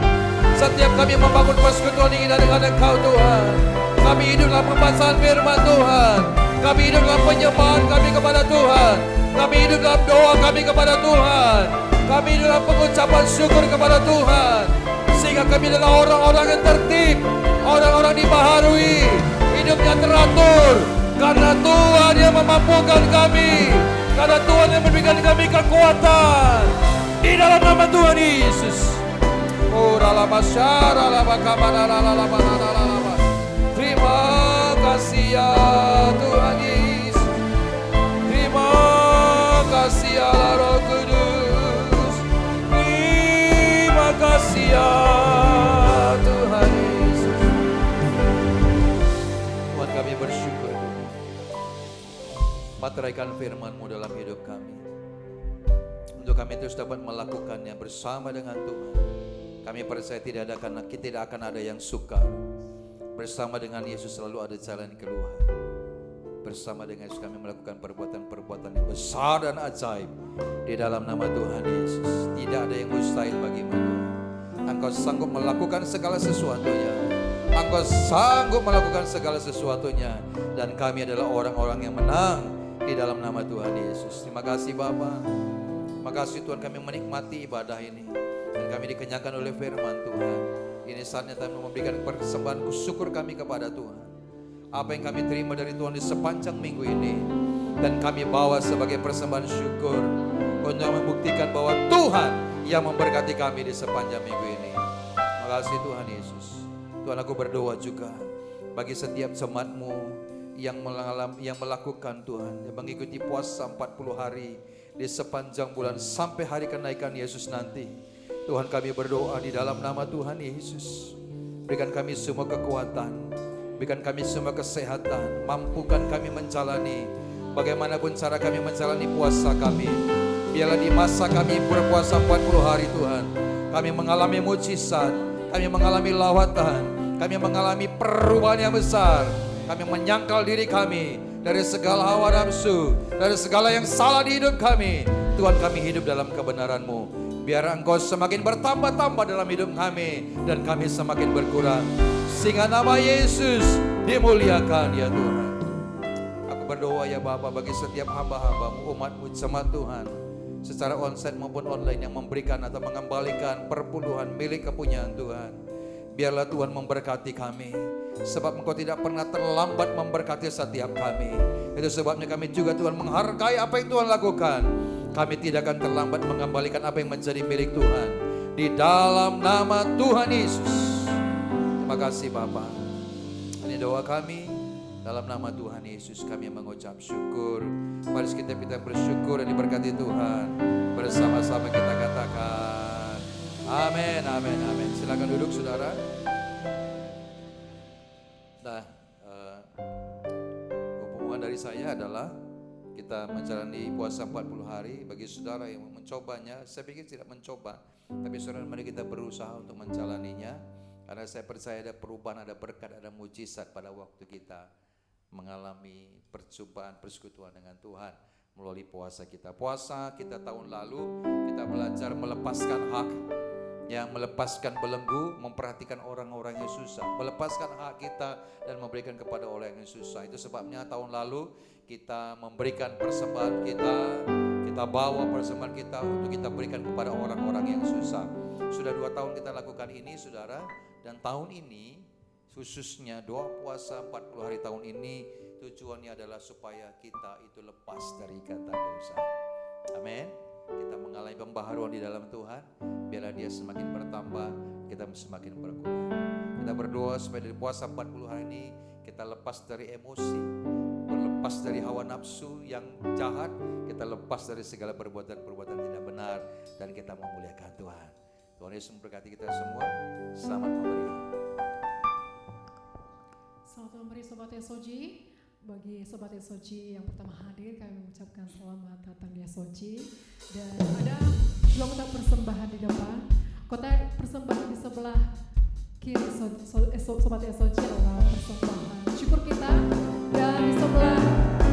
Setiap kami membangun persekutuan indah dengan Engkau Tuhan. Kami hidup dalam pembacaan firman Tuhan. Kami hidup dalam penyembahan kami kepada Tuhan. Kami hidup dalam doa kami kepada Tuhan. Kami hidup dalam pengucapan syukur kepada Tuhan. Sehingga kami adalah orang-orang yang tertib, orang-orang dibaharui, hidupnya teratur. Karena Tuhan yang memampukan kami. Karena Tuhan yang memberikan kami kekuatan. Di dalam nama Tuhan Yesus. Terima kasih ya Tuhan Yesus. Terima kasih ya Roh Kudus. Terima kasih ya Tuhan Yesus. Tuhan, kami bersyukur. Materaikan firman-Mu dalam hidup kami. Untuk kami terus dapat melakukannya bersama dengan Tuhan. Kami percaya tidak akan ada yang sukar. Bersama dengan Yesus selalu ada jalan keluar. Bersama dengan Yesus kami melakukan perbuatan-perbuatan yang besar dan ajaib. Di dalam nama Tuhan Yesus. Tidak ada yang mustahil bagimu. Engkau sanggup melakukan segala sesuatunya. Engkau sanggup melakukan segala sesuatunya. Dan kami adalah orang-orang yang menang di dalam nama Tuhan Yesus. Terima kasih Bapa. Terima kasih Tuhan, kami menikmati ibadah ini. Dan kami dikenyangkan oleh firman Tuhan. Ini saatnya kami memberikan persembahan syukur kami kepada Tuhan. Apa yang kami terima dari Tuhan di sepanjang minggu ini, dan kami bawa sebagai persembahan syukur untuk membuktikan bahwa Tuhan yang memberkati kami di sepanjang minggu ini. Terima kasih Tuhan Yesus. Tuhan, aku berdoa juga bagi setiap jemaat-Mu yang melakukan Tuhan, yang mengikuti puasa 40 hari di sepanjang bulan sampai hari kenaikan Yesus nanti. Tuhan, kami berdoa di dalam nama Tuhan Yesus, berikan kami semua kekuatan, berikan kami semua kesehatan, mampukan kami menjalani bagaimanapun cara kami menjalani puasa kami. Biarlah di masa kami berpuasa 40 hari Tuhan, kami mengalami mujizat, kami mengalami lawatan, kami mengalami perubahan yang besar. Kami menyangkal diri kami dari segala hawa nafsu, dari segala yang salah di hidup kami. Tuhan, kami hidup dalam kebenaran-Mu. Biar Engkau semakin bertambah-tambah dalam hidup kami, dan kami semakin berkurang, sehingga nama Yesus dimuliakan ya Tuhan. Aku berdoa ya Bapa bagi setiap hamba-hamba-Mu, umat-Mu, jemaat Tuhan, secara onsite maupun online yang memberikan atau mengembalikan perpuluhan milik kepunyaan Tuhan. Biarlah Tuhan memberkati kami, sebab Engkau tidak pernah terlambat memberkati setiap kami. Itu sebabnya kami juga Tuhan menghargai apa yang Tuhan lakukan. Kami tidak akan terlambat mengembalikan apa yang menjadi milik Tuhan, di dalam nama Tuhan Yesus. Terima kasih Bapa. Ini doa kami, dalam nama Tuhan Yesus kami mengucap syukur. Mari kita bersyukur dan diberkati Tuhan. Bersama-sama kita katakan amin, amin, amin. Silakan duduk saudara. Nah, hubungan dari saya adalah kita menjalani puasa 40 hari. Bagi saudara yang mencobanya, saya pikir tidak mencoba, tapi saudara, mari kita berusaha untuk menjalaninya. Karena saya percaya ada perubahan, ada berkat, ada mujizat pada waktu kita mengalami perjumpaan, persekutuan dengan Tuhan melalui puasa kita. Puasa kita tahun lalu, kita belajar melepaskan hak, yang melepaskan belenggu, memperhatikan orang-orang yang susah, melepaskan hak kita dan memberikan kepada orang yang susah. Itu sebabnya tahun lalu kita memberikan persembahan kita bawa persembahan kita untuk kita berikan kepada orang-orang yang susah. Sudah 2 tahun kita lakukan ini saudara, dan tahun ini khususnya doa puasa 40 hari tahun ini tujuannya adalah supaya kita itu lepas dari ikatan dosa. Amin. Kita mengalami pembaharuan di dalam Tuhan, biarlah dia semakin bertambah, kita semakin berkurang. Kita berdoa supaya dari puasa 40 hari ini kita lepas dari emosi, lepas dari hawa nafsu yang jahat, kita lepas dari segala perbuatan-perbuatan tidak benar, dan kita memuliakan Tuhan. Tuhan Yesus memberkati kita semua. Selamat memberi. Selamat memberi Sobat SOG. Bagi Sobat SOG yang pertama hadir, kami mengucapkan selamat datang di SOG. Dan ada kotak persembahan di depan. Kotak persembahan di sebelah kiri Sobat SOG adalah persembahan syukur kita. Dan di sebelah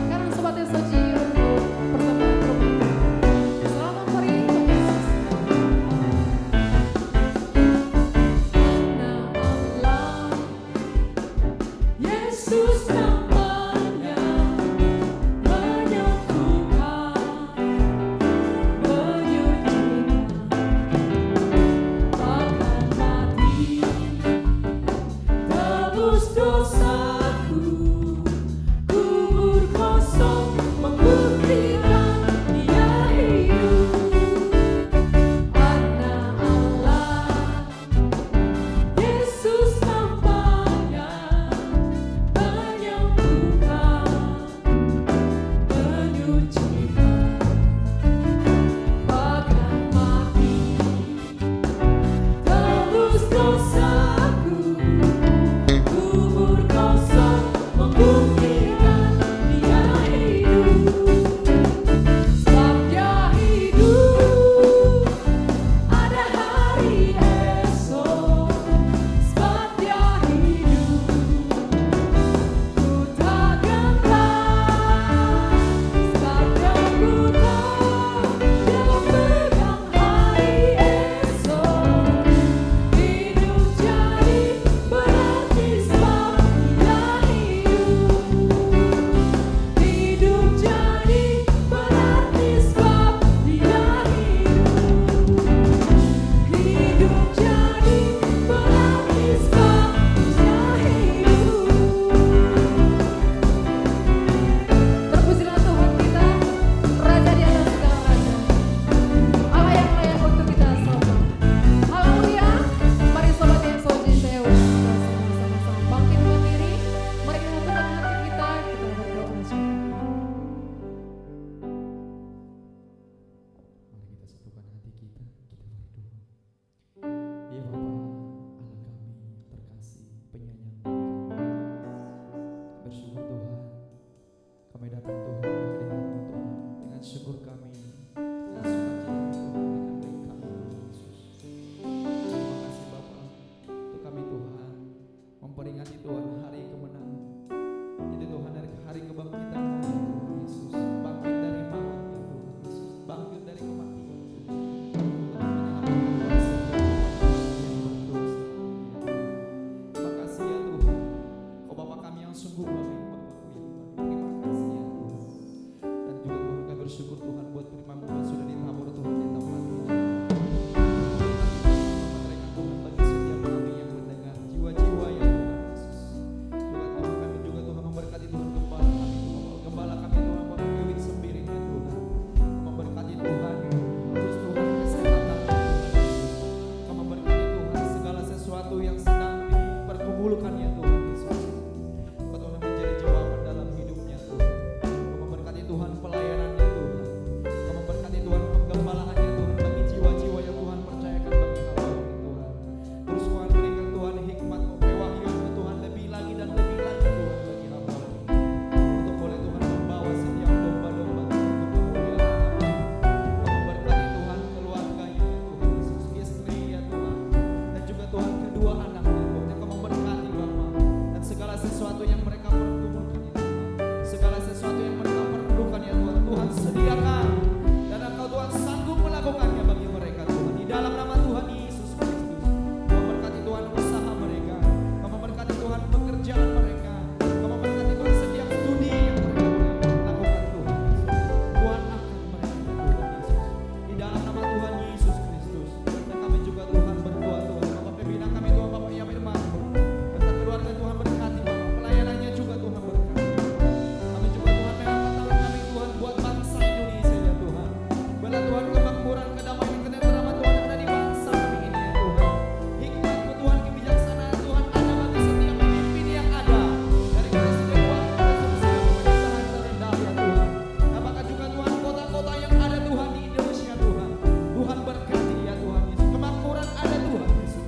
kanan Sobat SOG untuk persembahan rumah. Selamat memberi Tuhan Yesus. Nama Allah Yesus namanya menyembuhkan, menyucikan, bahkan mati tebus dosaku. sungguh baik Bapakku yang baik. Terima kasih ya Tuhan. Dan juga Tuhan kami bersyukur Tuhan buat firman-Mu yang sudah ditabur Tuhan di tempat ini. Mereka Tuhan bagi setiap kami yang mendengar jiwa-jiwa yang Tuhan Yesus. Juga Tuhan kami juga Tuhan memberkati Tuhan gembala kami Tuhan. Gembala kami Tuhan Bapak Kevin Sembiring ya Tuhan. Memberkati Tuhan terus Tuhan kesehatan Tuhan Yesus. Kau memberkati Tuhan segala sesuatu yang sedang dipergumulkan ya Tuhan Yesus. Kau Tuhan menjadi jawaban dalam hidupnya Tuhan. Kau memberkati Tuhan pelayanannya Tuhan. Kau memberkati Tuhan penggembalaannya Tuhan bagi jiwa-jiwa yang Tuhan percayakan bagi hamba-Mu Tuhan. Terus Tuhan berikan Tuhan hikmat-Mu, pewahyuan-Mu Tuhan lebih lagi dan lebih lagi Tuhan bagi hamba-Mu. Untuk boleh Tuhan membawa setiap domba-domba Tuhan untuk kemuliaan nama. Kau memberkati Tuhan keluarganya ya Tuhan Yesus, istri ya Tuhan, dan juga Tuhan kedua anaknya Tuhan. Yang Kau memberkati Bapa dan segala sesuatu yang mereka pergumulkan ya Tuhan, segala sesuatu yang mereka perlukan ya Tuhan, Tuhan sediakan dan Engkau Tuhan sanggup melakukannya bagi mereka Tuhan. Di dalam nama Tuhan Yesus Kristus, Kau memberkati Tuhan usaha mereka, Kau memberkati Tuhan pekerjaan mereka, Kau memberkati Tuhan setiap studi yang mereka boleh lakukan Tuhan Yesus. Tuhan angkat mereka ya Tuhan Yesus. Di dalam nama Tuhan Yesus Kristus. Dan kami juga Tuhan berdoa Tuhan, Bapak pimpinan kami Tuhan, Bapak yang firman beserta keluarga Tuhan berkati Bapak, pelayanannya juga Tuhan berkati. Kami juga Tuhan mengangkat tangan kami Tuhan buat bangsa Indonesia ya Tuhan. Bela Tuhan kemakmuran, kedamaian, ketenteraman Tuhan ada di bangsa kami ini ya Tuhan. Hikmat-Mu Tuhan, kebijaksanaan Tuhan ada bagi setiap pemimpin yang ada. Dari Kepala Dewan sampai pemerintahan terendah ya Tuhan. Apakah juga Tuhan kota-kota yang ada Tuhan di Indonesia Tuhan. Tuhan berkati ya Tuhan Yesus. Kemakmuran ada Tuhan Yesus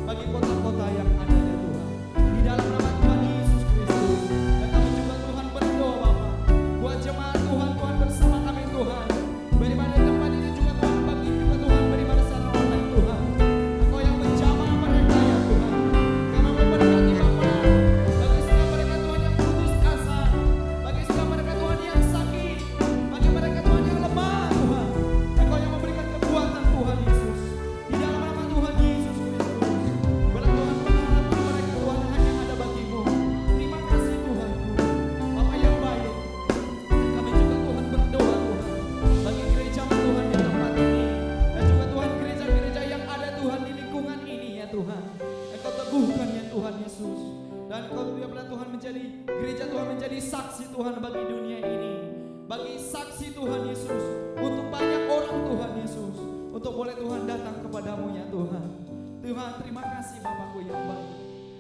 bagi kota-kota yang ada ya Tuhan. Di dalam nama Tuhan Yesus Kristus. Dan kami juga Tuhan berdoa Bapak buat jemaat Tuhan, Tuhan bersama kami Tuhan. Beribadah di tempat ini juga Tuhan, bagi juga Tuhan beribadah secara online Tuhan. Engkau yang menjamah mereka ya Tuhan. Kami memberkati Bapak bagi setiap mereka Tuhan yang putus asa, bagi setiap mereka Tuhan yang sakit, bagi mereka Tuhan yang lemah Tuhan. Engkau yang memberikan kekuatan Tuhan Yesus. Di dalam nama Tuhan Yesus Kristus. Belah Tuhan pengharapan mereka Tuhan hanya ada bagi-Mu. Terima kasih Tuhanku, Bapa yang baik. Dan kami juga Tuhan berdoa Tuhan bagi gereja Tuhan di tempat ini, dan juga Tuhan gereja-gereja yang ada Tuhan di lingkungan ini ya Tuhan. Engkau teguhkan ya Tuhan Yesus. Dan Engkau biarlah Tuhan menjadi gereja Tuhan, menjadi saksi Tuhan bagi dunia ini, bagi saksi Tuhan Yesus untuk banyak orang Tuhan Yesus, untuk boleh Tuhan datang kepadamu ya Tuhan. Tuhan terima kasih Bapakku yang baik.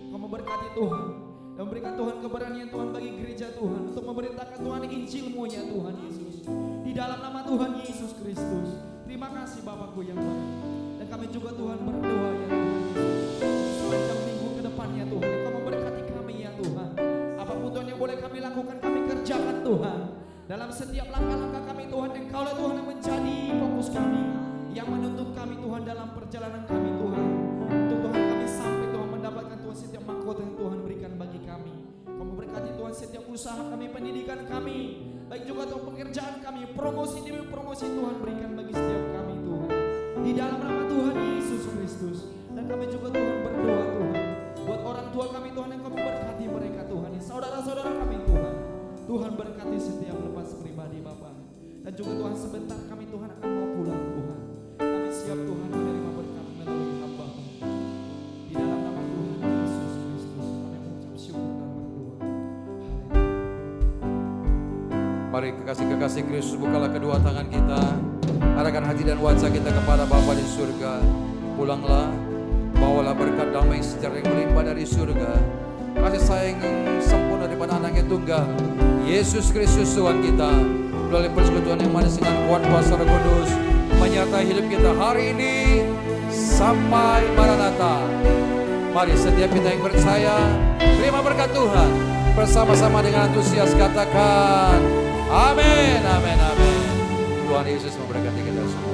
Kau memberkati Tuhan dan memberikan Tuhan keberanian Tuhan bagi gereja Tuhan untuk memberitakan Tuhan Injil-Mu ya Tuhan Yesus. Di dalam nama Tuhan Yesus Kristus. Terima kasih Bapakku yang baik. Dan kami juga Tuhan berdoa ya Tuhan Yesus. Sepanjang minggu ke depannya Tuhan, Engkau memberkati kami ya Tuhan. Apapun Tuhan yang boleh kami lakukan, kami kerjakan Tuhan. Dalam setiap langkah-langkah kami Tuhan, Engkaulah Tuhan yang menjadi fokus kami, yang menuntun kami Tuhan dalam perjalanan kami Tuhan. Untuk Tuhan kami sampai Tuhan mendapatkan Tuhan setiap mahkota yang Tuhan berikan bagi kami. Kau memberkati Tuhan setiap usaha kami, pendidikan kami, baik juga Tuhan pekerjaan kami, promosi demi promosi Tuhan berikan bagi setiap kami Tuhan. Di dalam nama Tuhan Yesus Kristus. Dan kami juga Tuhan berdoa Tuhan buat orang tua kami Tuhan, yang Kau memberkati mereka Tuhan. Saudara-saudara kami Tuhan, Tuhan berkati setiap lepas pribadi Bapa. Dan juga Tuhan sebentar kami Tuhan akan mau pulang Tuhan. Kami siap Tuhan menerima berkat melalui hamba-Mu. Di dalam nama Tuhan Yesus Kristus kami mengucap syukur dan berdoa. Mari kekasih-kekasih Kristus, bukalah kedua tangan kita, arahkan hati dan wajah kita kepada Bapa di surga. Pulanglah, bawalah berkat damai sejahtera yang melimpah dari surga, kasih sayang yang sempurna daripada anak yang tunggal, Yesus Kristus Tuhan kita, melalui persekutuan yang manis dengan kuat kuasa Roh Kudus, menyertai hidup kita hari ini sampai Maranatha. Mari setiap kita yang percaya, terima berkat Tuhan, bersama-sama dengan antusias katakan, amin, amin, amin. Tuhan Yesus memberkati kita semua.